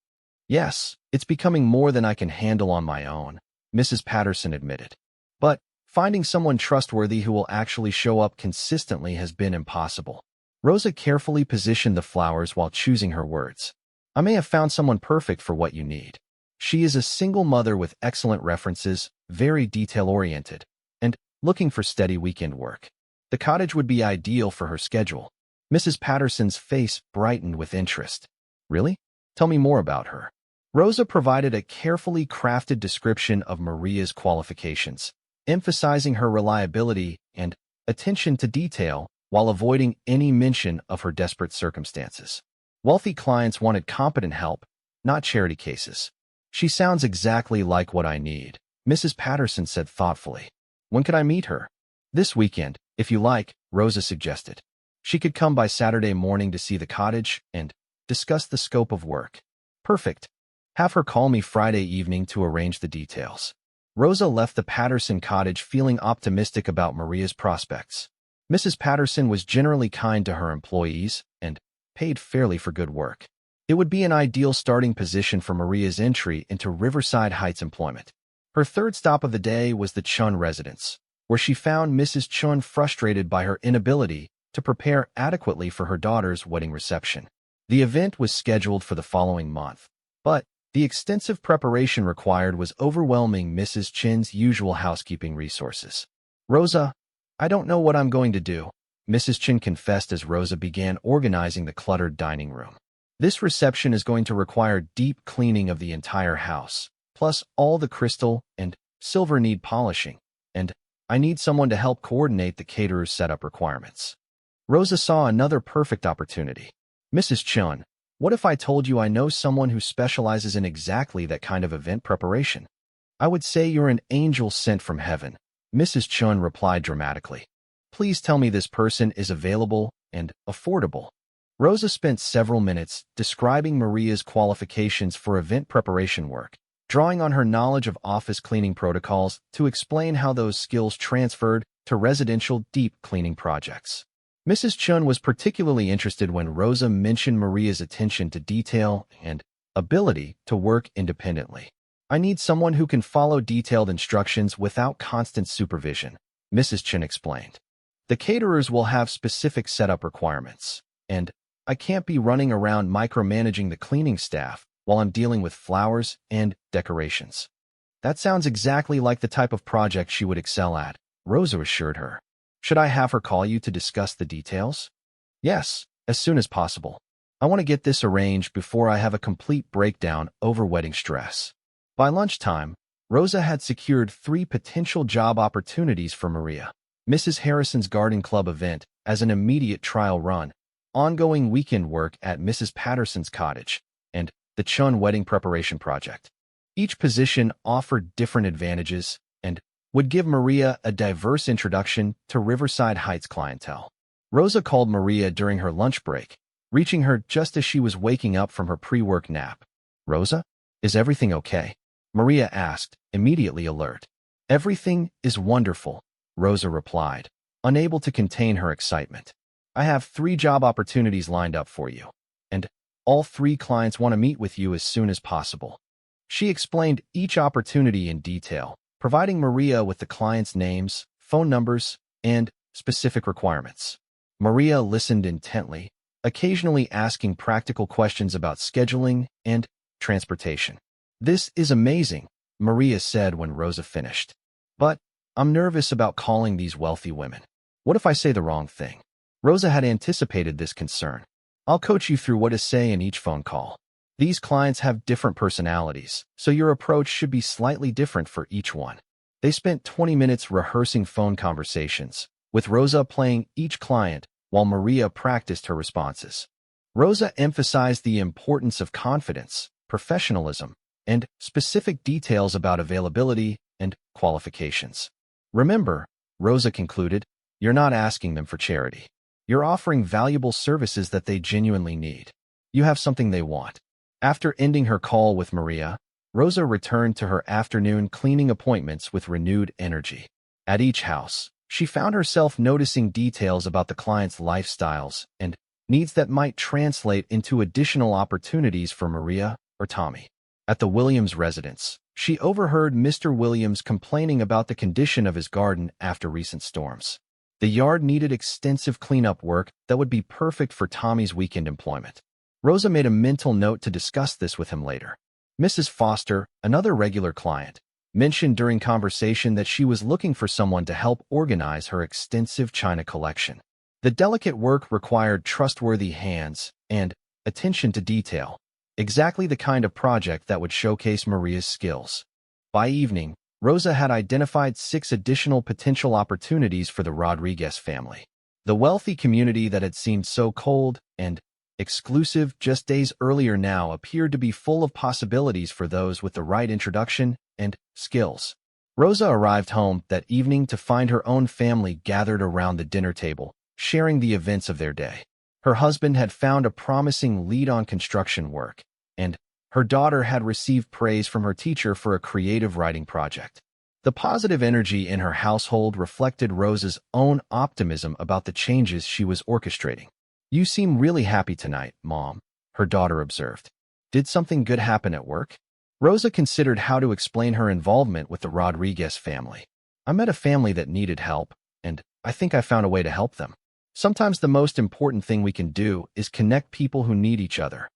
S1: Yes, it's becoming more than I can handle on my own, Mrs. Patterson admitted. But finding someone trustworthy who will actually show up consistently has been impossible. Rosa carefully positioned the flowers while choosing her words. I may have found someone perfect for what you need. She is a single mother with excellent references, very detail-oriented, and looking for steady weekend work. The cottage would be ideal for her schedule. Mrs. Patterson's face brightened with interest. Really? Tell me more about her. Rosa provided a carefully crafted description of Maria's qualifications, emphasizing her reliability and attention to detail while avoiding any mention of her desperate circumstances. Wealthy clients wanted competent help, not charity cases. She sounds exactly like what I need, Mrs. Patterson said thoughtfully. When could I meet her? This weekend, if you like, Rosa suggested. She could come by Saturday morning to see the cottage and discuss the scope of work. Perfect. Have her call me Friday evening to arrange the details. Rosa left the Patterson cottage feeling optimistic about Maria's prospects. Mrs. Patterson was generally kind to her employees and paid fairly for good work. It would be an ideal starting position for Maria's entry into Riverside Heights employment. Her third stop of the day was the Chun residence, where she found Mrs. Chun frustrated by her inability to prepare adequately for her daughter's wedding reception. The event was scheduled for the following month, but the extensive preparation required was overwhelming Mrs. Chin's usual housekeeping resources. Rosa, I don't know what I'm going to do, Mrs. Chin confessed as Rosa began organizing the cluttered dining room. This reception is going to require deep cleaning of the entire house, plus all the crystal and silver need polishing, and I need someone to help coordinate the caterer's setup requirements. Rosa saw another perfect opportunity. Mrs. Chun, what if I told you I know someone who specializes in exactly that kind of event preparation? I would say you're an angel sent from heaven, Mrs. Chun replied dramatically. Please tell me this person is available and affordable. Rosa spent several minutes describing Maria's qualifications for event preparation work, drawing on her knowledge of office cleaning protocols to explain how those skills transferred to residential deep cleaning projects. Mrs. Chun was particularly interested when Rosa mentioned Maria's attention to detail and ability to work independently. I need someone who can follow detailed instructions without constant supervision, Mrs. Chun explained. The caterers will have specific setup requirements, and I can't be running around micromanaging the cleaning staff while I'm dealing with flowers and decorations. That sounds exactly like the type of project she would excel at, Rosa assured her. Should I have her call you to discuss the details? Yes, as soon as possible. I want to get this arranged before I have a complete breakdown over wedding stress. By lunchtime, Rosa had secured 3 potential job opportunities for Maria: Mrs. Harrison's garden club event as an immediate trial run, ongoing weekend work at Mrs. Patterson's cottage, and the Chun wedding preparation project. Each position offered different advantages and would give Maria a diverse introduction to Riverside Heights clientele. Rosa called Maria during her lunch break, reaching her just as she was waking up from her pre-work nap. Rosa, is everything okay? Maria asked, immediately alert. Everything is wonderful, Rosa replied, unable to contain her excitement. I have 3 job opportunities lined up for you, and all 3 clients want to meet with you as soon as possible. She explained each opportunity in detail, providing Maria with the clients' names, phone numbers, and specific requirements. Maria listened intently, occasionally asking practical questions about scheduling and transportation. This is amazing, Maria said when Rosa finished. But I'm nervous about calling these wealthy women. What if I say the wrong thing? Rosa had anticipated this concern. I'll coach you through what to say in each phone call. These clients have different personalities, so your approach should be slightly different for each one. They spent 20 minutes rehearsing phone conversations, with Rosa playing each client while Maria practiced her responses. Rosa emphasized the importance of confidence, professionalism, and specific details about availability and qualifications. Remember, Rosa concluded, you're not asking them for charity. You're offering valuable services that they genuinely need. You have something they want. After ending her call with Maria, Rosa returned to her afternoon cleaning appointments with renewed energy. At each house, she found herself noticing details about the clients' lifestyles and needs that might translate into additional opportunities for Maria or Tommy. At the Williams residence, she overheard Mr. Williams complaining about the condition of his garden after recent storms. The yard needed extensive cleanup work that would be perfect for Tommy's weekend employment. Rosa made a mental note to discuss this with him later. Mrs. Foster, another regular client, mentioned during conversation that she was looking for someone to help organize her extensive china collection. The delicate work required trustworthy hands and attention to detail, exactly the kind of project that would showcase Maria's skills. By evening, Rosa had identified 6 additional potential opportunities for the Rodriguez family. The wealthy community that had seemed so cold and exclusive just days earlier now appeared to be full of possibilities for those with the right introduction and skills. Rosa arrived home that evening to find her own family gathered around the dinner table, sharing the events of their day. Her husband had found a promising lead on construction work, and her daughter had received praise from her teacher for a creative writing project. The positive energy in her household reflected Rosa's own optimism about the changes she was orchestrating. You seem really happy tonight, Mom, her daughter observed. Did something good happen at work? Rosa considered how to explain her involvement with the Rodriguez family. I met a family that needed help, and I think I found a way to help them. Sometimes the most important thing we can do is connect people who need each other.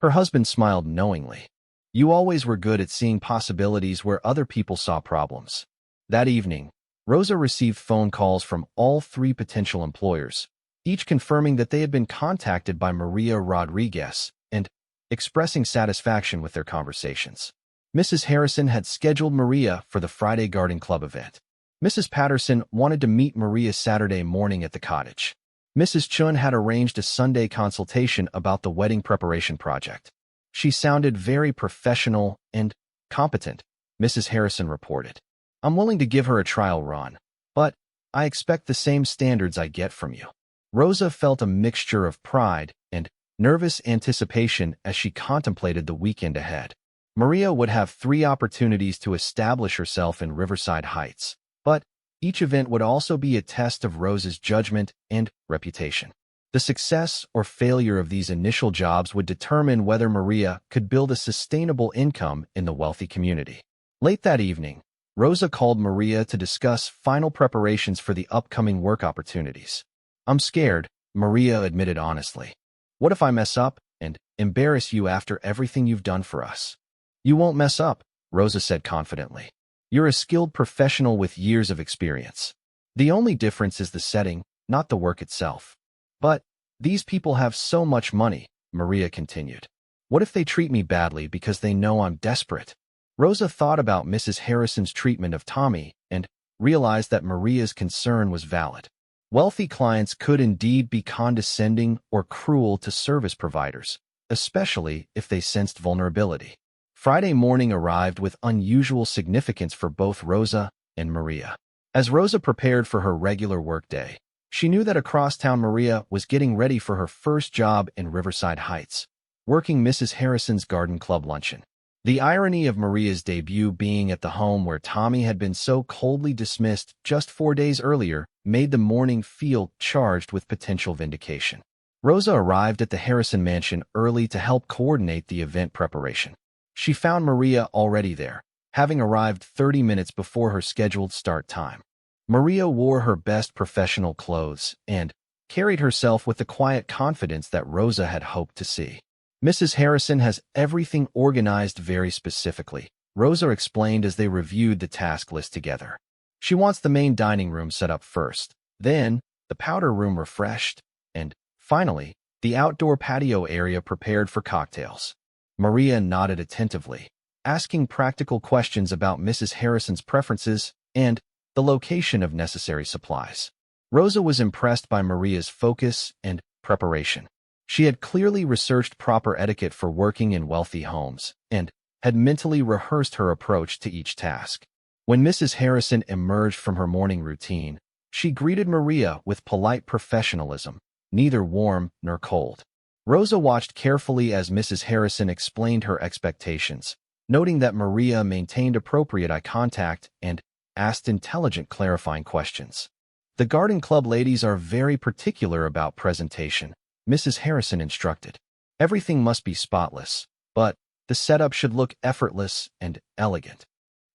S1: Her husband smiled knowingly. You always were good at seeing possibilities where other people saw problems. That evening, Rosa received phone calls from all 3 potential employers, each confirming that they had been contacted by Maria Rodriguez and expressing satisfaction with their conversations. Mrs. Harrison had scheduled Maria for the Friday garden club event. Mrs. Patterson wanted to meet Maria Saturday morning at the cottage. Mrs. Chun had arranged a Sunday consultation about the wedding preparation project. She sounded very professional and competent, Mrs. Harrison reported. I'm willing to give her a trial run, but I expect the same standards I get from you. Rosa felt a mixture of pride and nervous anticipation as she contemplated the weekend ahead. Maria would have 3 opportunities to establish herself in Riverside Heights, but each event would also be a test of Rosa's judgment and reputation. The success or failure of these initial jobs would determine whether Maria could build a sustainable income in the wealthy community. Late that evening, Rosa called Maria to discuss final preparations for the upcoming work opportunities. I'm scared, Maria admitted honestly. What if I mess up and embarrass you after everything you've done for us? You won't mess up, Rosa said confidently. You're a skilled professional with years of experience. The only difference is the setting, not the work itself. But these people have so much money, Maria continued. What if they treat me badly because they know I'm desperate? Rosa thought about Mrs. Harrison's treatment of Tommy and realized that Maria's concern was valid. Wealthy clients could indeed be condescending or cruel to service providers, especially if they sensed vulnerability. Friday morning arrived with unusual significance for both Rosa and Maria. As Rosa prepared for her regular workday, she knew that across town Maria was getting ready for her first job in Riverside Heights, working Mrs. Harrison's garden club luncheon. The irony of Maria's debut being at the home where Tommy had been so coldly dismissed just 4 days earlier made the morning feel charged with potential vindication. Rosa arrived at the Harrison mansion early to help coordinate the event preparation. She found Maria already there, having arrived 30 minutes before her scheduled start time. Maria wore her best professional clothes and carried herself with the quiet confidence that Rosa had hoped to see. Mrs. Harrison has everything organized very specifically, Rosa explained as they reviewed the task list together. She wants the main dining room set up first, then the powder room refreshed, and finally, the outdoor patio area prepared for cocktails. Maria nodded attentively, asking practical questions about Mrs. Harrison's preferences and the location of necessary supplies. Rosa was impressed by Maria's focus and preparation. She had clearly researched proper etiquette for working in wealthy homes and had mentally rehearsed her approach to each task. When Mrs. Harrison emerged from her morning routine, she greeted Maria with polite professionalism, neither warm nor cold. Rosa watched carefully as Mrs. Harrison explained her expectations, noting that Maria maintained appropriate eye contact and asked intelligent clarifying questions. The garden club ladies are very particular about presentation, Mrs. Harrison instructed. Everything must be spotless, but the setup should look effortless and elegant.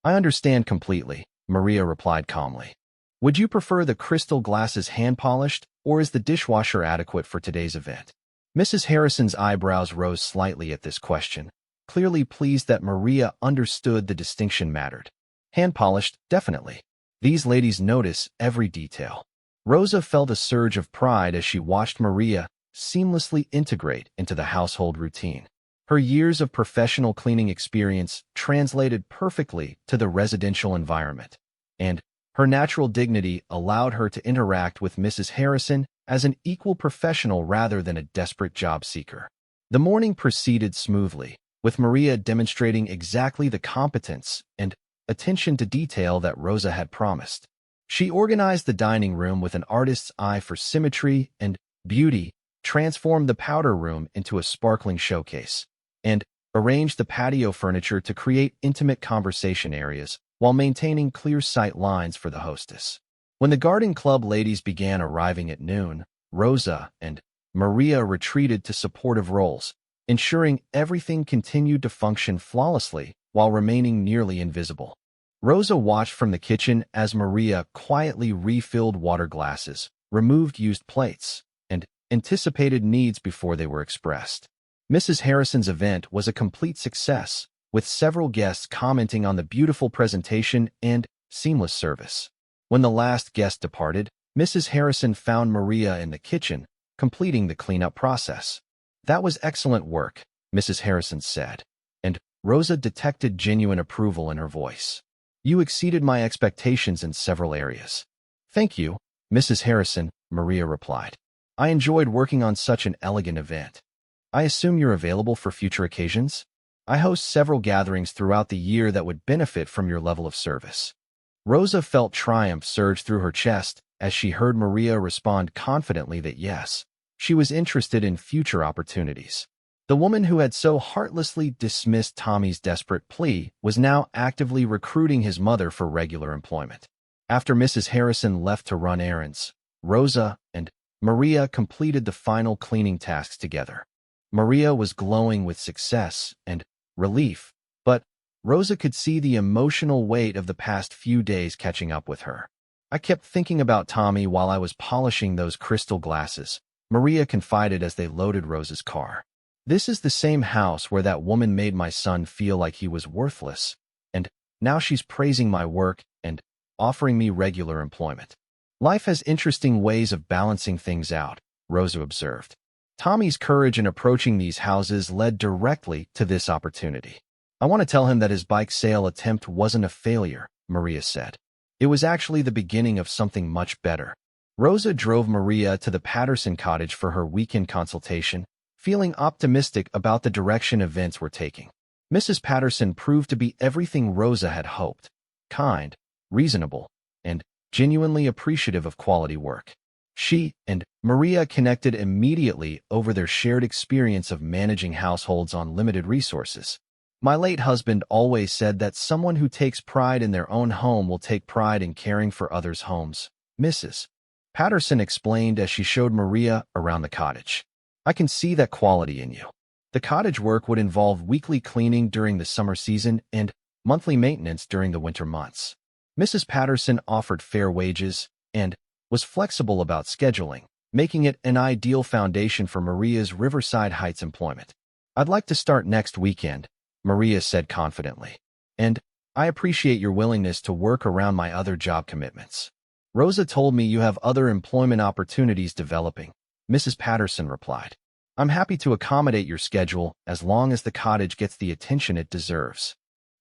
S1: I understand completely, Maria replied calmly. Would you prefer the crystal glasses hand-polished, or is the dishwasher adequate for today's event? Mrs. Harrison's eyebrows rose slightly at this question, clearly pleased that Maria understood the distinction mattered. Hand-polished, definitely. These ladies notice every detail. Rosa felt a surge of pride as she watched Maria seamlessly integrate into the household routine. Her years of professional cleaning experience translated perfectly to the residential environment, and her natural dignity allowed her to interact with Mrs. Harrison as an equal professional rather than a desperate job seeker. The morning proceeded smoothly, with Maria demonstrating exactly the competence and attention to detail that Rosa had promised. She organized the dining room with an artist's eye for symmetry and beauty, transformed the powder room into a sparkling showcase, and arranged the patio furniture to create intimate conversation areas while maintaining clear sight lines for the hostess. When the garden club ladies began arriving at noon, Rosa and Maria retreated to supportive roles, ensuring everything continued to function flawlessly while remaining nearly invisible. Rosa watched from the kitchen as Maria quietly refilled water glasses, removed used plates, and anticipated needs before they were expressed. Mrs. Harrison's event was a complete success, with several guests commenting on the beautiful presentation and seamless service. When the last guest departed, Mrs. Harrison found Maria in the kitchen, completing the cleanup process. That was excellent work, Mrs. Harrison said, and Rosa detected genuine approval in her voice. You exceeded my expectations in several areas. Thank you, Mrs. Harrison, Maria replied. I enjoyed working on such an elegant event. I assume you're available for future occasions? I host several gatherings throughout the year that would benefit from your level of service. Rosa felt triumph surge through her chest as she heard Maria respond confidently that yes, she was interested in future opportunities. The woman who had so heartlessly dismissed Tommy's desperate plea was now actively recruiting his mother for regular employment. After Mrs. Harrison left to run errands, Rosa and Maria completed the final cleaning tasks together. Maria was glowing with success and relief, but Rosa could see the emotional weight of the past few days catching up with her. I kept thinking about Tommy while I was polishing those crystal glasses, Maria confided as they loaded Rosa's car. This is the same house where that woman made my son feel like he was worthless, and now she's praising my work and offering me regular employment. Life has interesting ways of balancing things out, Rosa observed. Tommy's courage in approaching these houses led directly to this opportunity. I want to tell him that his bike sale attempt wasn't a failure, Maria said. It was actually the beginning of something much better. Rosa drove Maria to the Patterson cottage for her weekend consultation, feeling optimistic about the direction events were taking. Mrs. Patterson proved to be everything Rosa had hoped: kind, reasonable, and genuinely appreciative of quality work. She and Maria connected immediately over their shared experience of managing households on limited resources. My late husband always said that someone who takes pride in their own home will take pride in caring for others' homes, Mrs. Patterson explained as she showed Maria around the cottage. I can see that quality in you. The cottage work would involve weekly cleaning during the summer season and monthly maintenance during the winter months. Mrs. Patterson offered fair wages and was flexible about scheduling, making it an ideal foundation for Maria's Riverside Heights employment. I'd like to start next weekend, Maria said confidently, and I appreciate your willingness to work around my other job commitments. Rosa told me you have other employment opportunities developing, Mrs. Patterson replied. I'm happy to accommodate your schedule as long as the cottage gets the attention it deserves.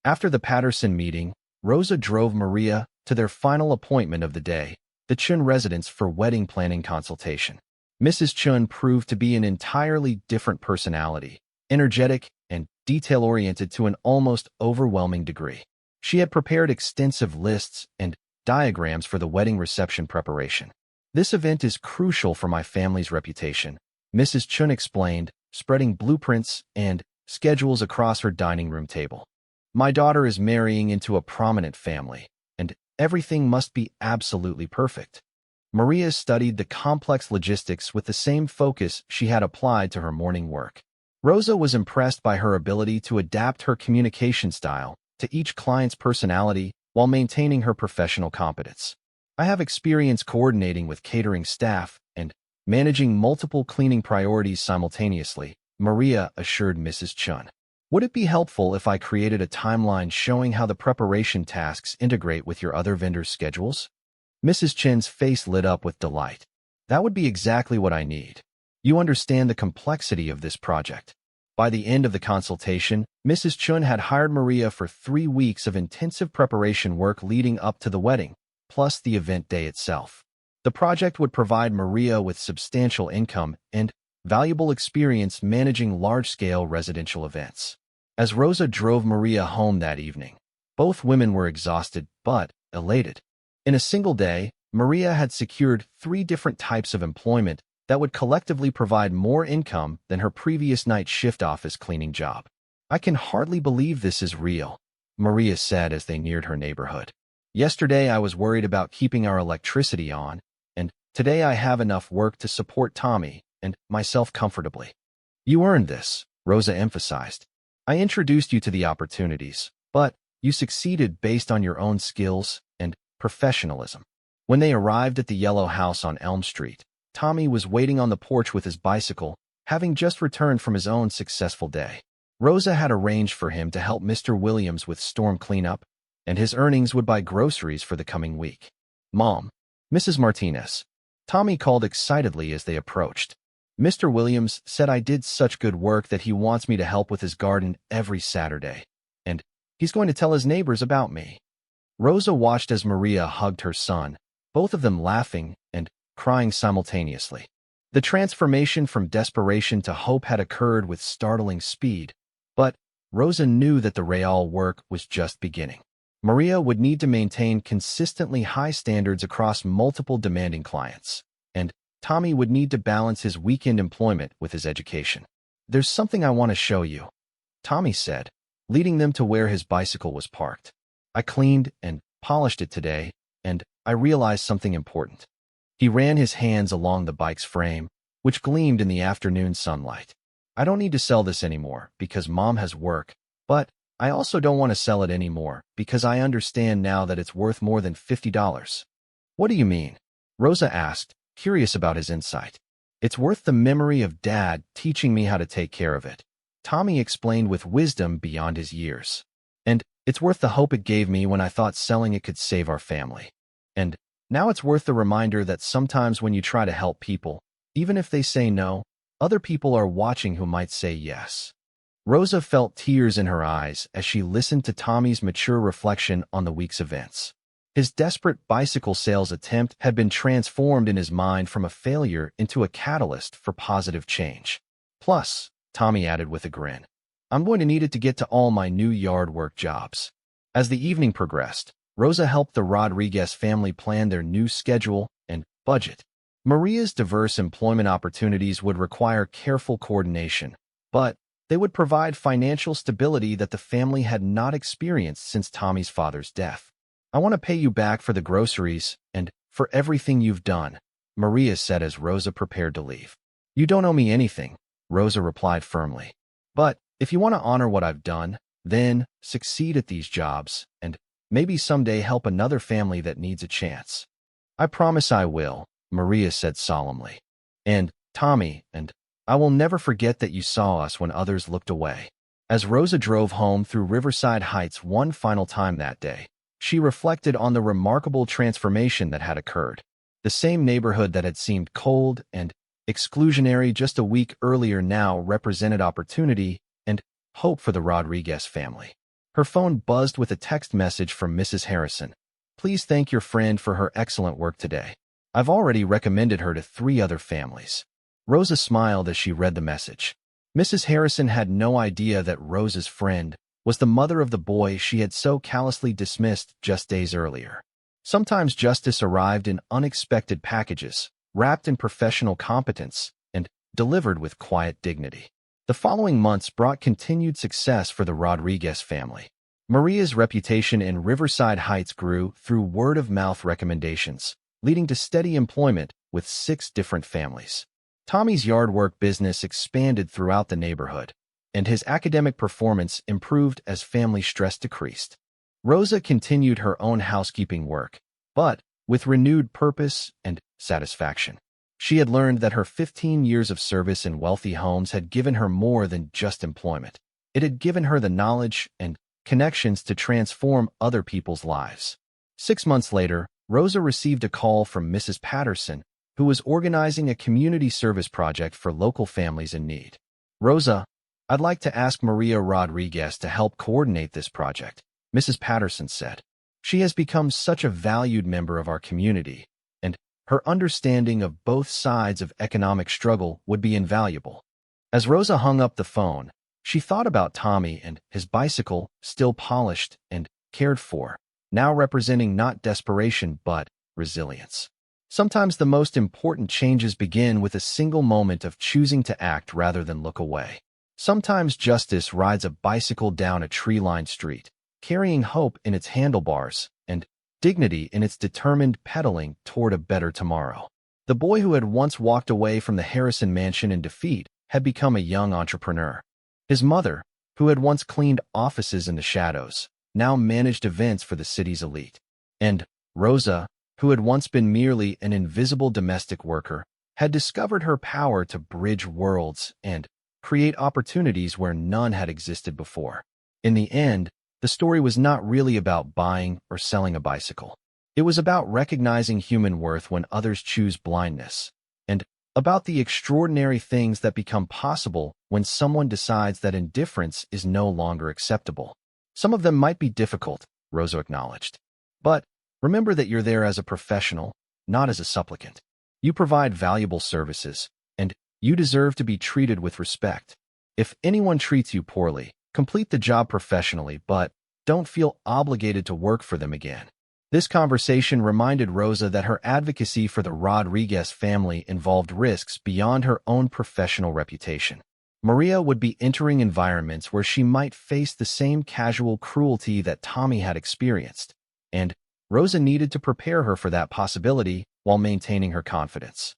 S1: After the Patterson meeting, Rosa drove Maria to their final appointment of the day, the Chun residence for wedding planning consultation. Mrs. Chun proved to be an entirely different personality, energetic and detail-oriented to an almost overwhelming degree. She had prepared extensive lists and diagrams for the wedding reception preparation. This event is crucial for my family's reputation, Mrs. Chun explained, spreading blueprints and schedules across her dining room table. My daughter is marrying into a prominent family, and everything must be absolutely perfect. Maria studied the complex logistics with the same focus she had applied to her morning work. Rosa was impressed by her ability to adapt her communication style to each client's personality while maintaining her professional competence. I have experience coordinating with catering staff and managing multiple cleaning priorities simultaneously, Maria assured Mrs. Chun. Would it be helpful if I created a timeline showing how the preparation tasks integrate with your other vendors' schedules? Mrs. Chen's face lit up with delight. That would be exactly what I need. You understand the complexity of this project. By the end of the consultation, Mrs. Chun had hired Maria for 3 weeks of intensive preparation work leading up to the wedding, plus the event day itself. The project would provide Maria with substantial income and valuable experience managing large-scale residential events. As Rosa drove Maria home that evening, both women were exhausted but elated. In a single day, Maria had secured 3 different types of employment that would collectively provide more income than her previous night shift office cleaning job. I can hardly believe this is real, Maria said as they neared her neighborhood. Yesterday I was worried about keeping our electricity on, and today I have enough work to support Tommy and myself comfortably. You earned this, Rosa emphasized. I introduced you to the opportunities, but you succeeded based on your own skills and professionalism. When they arrived at the yellow house on Elm Street, Tommy was waiting on the porch with his bicycle, having just returned from his own successful day. Rosa had arranged for him to help Mr. Williams with storm cleanup, and his earnings would buy groceries for the coming week. Mom, Mrs. Martinez. Tommy called excitedly as they approached. Mr. Williams said I did such good work that he wants me to help with his garden every Saturday, and he's going to tell his neighbors about me. Rosa watched as Maria hugged her son, both of them laughing and crying simultaneously. The transformation from desperation to hope had occurred with startling speed, but Rosa knew that the real work was just beginning. Maria would need to maintain consistently high standards across multiple demanding clients, and Tommy would need to balance his weekend employment with his education. There's something I want to show you, Tommy said, leading them to where his bicycle was parked. I cleaned and polished it today, and I realized something important. He ran his hands along the bike's frame, which gleamed in the afternoon sunlight. I don't need to sell this anymore because Mom has work, but I also don't want to sell it anymore because I understand now that it's worth more than $50. What do you mean? Rosa asked, curious about his insight. It's worth the memory of Dad teaching me how to take care of it. Tommy explained with wisdom beyond his years. And it's worth the hope it gave me when I thought selling it could save our family. And now it's worth the reminder that sometimes when you try to help people, even if they say no, other people are watching who might say yes. Rosa felt tears in her eyes as she listened to Tommy's mature reflection on the week's events. His desperate bicycle sales attempt had been transformed in his mind from a failure into a catalyst for positive change. Plus, Tommy added with a grin, I'm going to need it to get to all my new yard work jobs. As the evening progressed, Rosa helped the Rodriguez family plan their new schedule and budget. Maria's diverse employment opportunities would require careful coordination, but they would provide financial stability that the family had not experienced since Tommy's father's death. I want to pay you back for the groceries and for everything you've done, Maria said as Rosa prepared to leave. You don't owe me anything, Rosa replied firmly. But if you want to honor what I've done, then succeed at these jobs and maybe someday help another family that needs a chance. I promise I will, Maria said solemnly. And, Tommy, and I will never forget that you saw us when others looked away. As Rosa drove home through Riverside Heights one final time that day, she reflected on the remarkable transformation that had occurred. The same neighborhood that had seemed cold and exclusionary just a week earlier now represented opportunity and hope for the Rodriguez family. Her phone buzzed with a text message from Mrs. Harrison. Please thank your friend for her excellent work today. I've already recommended her to 3 other families. Rosa smiled as she read the message. Mrs. Harrison had no idea that Rosa's friend was the mother of the boy she had so callously dismissed just days earlier. Sometimes justice arrived in unexpected packages, wrapped in professional competence, and delivered with quiet dignity. The following months brought continued success for the Rodriguez family. Maria's reputation in Riverside Heights grew through word-of-mouth recommendations, leading to steady employment with 6 different families. Tommy's yard work business expanded throughout the neighborhood, and his academic performance improved as family stress decreased. Rosa continued her own housekeeping work, but with renewed purpose and satisfaction. She had learned that her 15 years of service in wealthy homes had given her more than just employment. It had given her the knowledge and connections to transform other people's lives. 6 months later, Rosa received a call from Mrs. Patterson, who was organizing a community service project for local families in need. Rosa, I'd like to ask Maria Rodriguez to help coordinate this project, Mrs. Patterson said. She has become such a valued member of our community, and her understanding of both sides of economic struggle would be invaluable. As Rosa hung up the phone, she thought about Tommy and his bicycle, still polished and cared for, now representing not desperation but resilience. Sometimes the most important changes begin with a single moment of choosing to act rather than look away. Sometimes justice rides a bicycle down a tree-lined street, carrying hope in its handlebars and dignity in its determined pedaling toward a better tomorrow. The boy who had once walked away from the Harrison mansion in defeat had become a young entrepreneur. His mother, who had once cleaned offices in the shadows, now managed events for the city's elite. And Rosa, who had once been merely an invisible domestic worker, had discovered her power to bridge worlds and create opportunities where none had existed before. In the end, the story was not really about buying or selling a bicycle. It was about recognizing human worth when others choose blindness, and about the extraordinary things that become possible when someone decides that indifference is no longer acceptable. Some of them might be difficult, Rosa acknowledged. But remember that you're there as a professional, not as a supplicant. You provide valuable services, and you deserve to be treated with respect. If anyone treats you poorly, complete the job professionally, but don't feel obligated to work for them again. This conversation reminded Rosa that her advocacy for the Rodriguez family involved risks beyond her own professional reputation. Maria would be entering environments where she might face the same casual cruelty that Tommy had experienced, and Rosa needed to prepare her for that possibility while maintaining her confidence.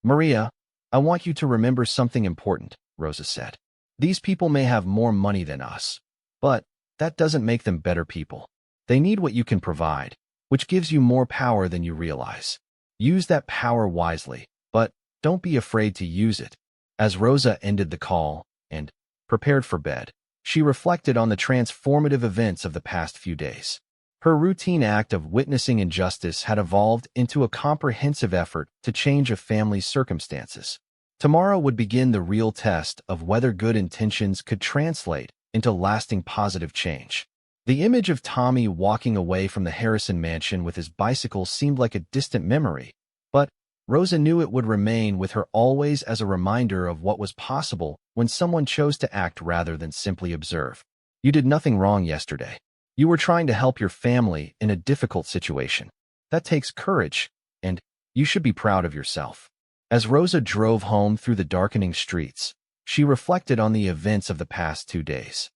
S1: Maria, I want you to remember something important, Rosa said. These people may have more money than us, but that doesn't make them better people. They need what you can provide, which gives you more power than you realize. Use that power wisely, but don't be afraid to use it. As Rosa ended the call and prepared for bed, she reflected on the transformative events of the past few days. Her routine act of witnessing injustice had evolved into a comprehensive effort to change a family's circumstances. Tomorrow would begin the real test of whether good intentions could translate into lasting positive change. The image of Tommy walking away from the Harrison mansion with his bicycle seemed like a distant memory, but Rosa knew it would remain with her always as a reminder of what was possible when someone chose to act rather than simply observe. You did nothing wrong yesterday. You were trying to help your family in a difficult situation. That takes courage, and you should be proud of yourself. As Rosa drove home through the darkening streets, she reflected on the events of the past 2 days.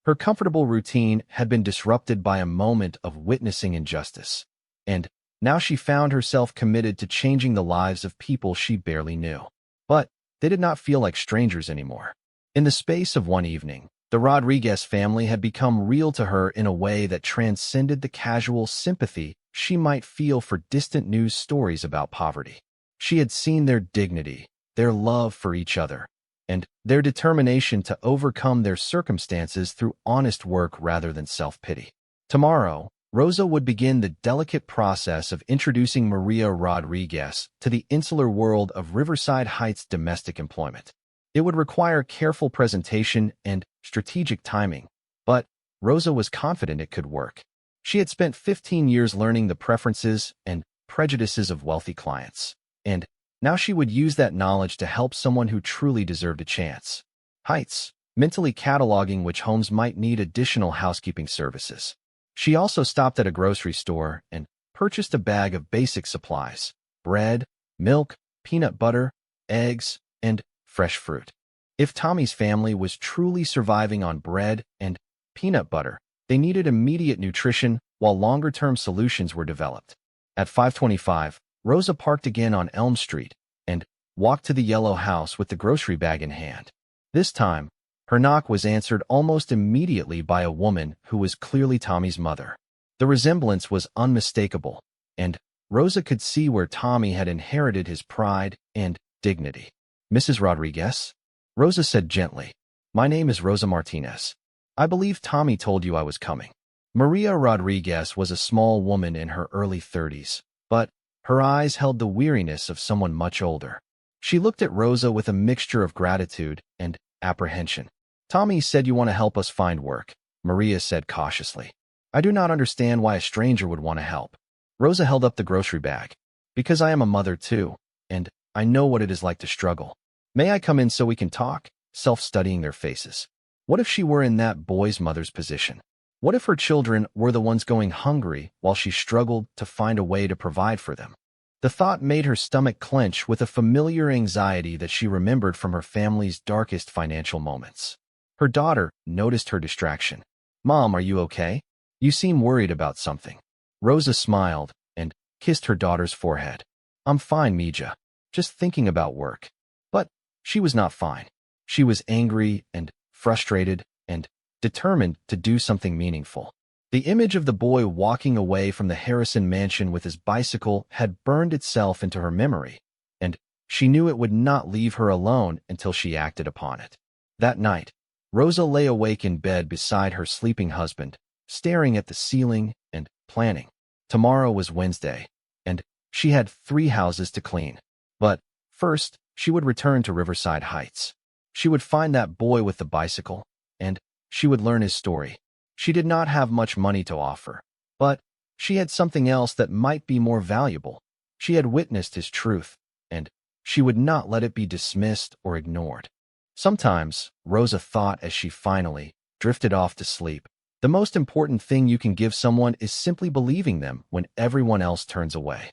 S1: Her comfortable routine had been disrupted by a moment of witnessing injustice, and now she found herself committed to changing the lives of people she barely knew. But they did not feel like strangers anymore. In the space of one evening, the Rodriguez family had become real to her in a way that transcended the casual sympathy she might feel for distant news stories about poverty. She had seen their dignity, their love for each other, and their determination to overcome their circumstances through honest work rather than self-pity. Tomorrow, Rosa would begin the delicate process of introducing Maria Rodriguez to the insular world of Riverside Heights domestic employment. It would require careful presentation and strategic timing, but Rosa was confident it could work. She had spent 15 years learning the preferences and prejudices of wealthy clients, and now she would use that knowledge to help someone who truly deserved a chance. Heights, mentally cataloging which homes might need additional housekeeping services. She also stopped at a grocery store and purchased a bag of basic supplies: bread, milk, peanut butter, eggs, and fresh fruit. If Tommy's family was truly surviving on bread and peanut butter, they needed immediate nutrition while longer-term solutions were developed. At 5:25, Rosa parked again on Elm Street and walked to the yellow house with the grocery bag in hand. This time, her knock was answered almost immediately by a woman who was clearly Tommy's mother. The resemblance was unmistakable, and Rosa could see where Tommy had inherited his pride and dignity. "Mrs. Rodriguez?" Rosa said gently. "My name is Rosa Martinez. I believe Tommy told you I was coming." Maria Rodriguez was a small woman in her early 30s, but her eyes held the weariness of someone much older. She looked at Rosa with a mixture of gratitude and apprehension. "Tommy said you want to help us find work," Maria said cautiously. "I do not understand why a stranger would want to help." Rosa held up the grocery bag. "Because I am a mother too, and I know what it is like to struggle. May I come in so we can talk?" Self-studying their faces. What if she were in that boy's mother's position? What if her children were the ones going hungry while she struggled to find a way to provide for them? The thought made her stomach clench with a familiar anxiety that she remembered from her family's darkest financial moments. Her daughter noticed her distraction. "Mom, are you okay? You seem worried about something." Rosa smiled and kissed her daughter's forehead. "I'm fine, Mija. Just thinking about work." But she was not fine. She was angry and frustrated and determined to do something meaningful. The image of the boy walking away from the Harrison mansion with his bicycle had burned itself into her memory, and she knew it would not leave her alone until she acted upon it. That night, Rosa lay awake in bed beside her sleeping husband, staring at the ceiling and planning. Tomorrow was Wednesday, and she had 3 houses to clean. But first, she would return to Riverside Heights. She would find that boy with the bicycle, and she would learn his story. She did not have much money to offer, but she had something else that might be more valuable. She had witnessed his truth, and she would not let it be dismissed or ignored. Sometimes, Rosa thought as she finally drifted off to sleep, the most important thing you can give someone is simply believing them when everyone else turns away.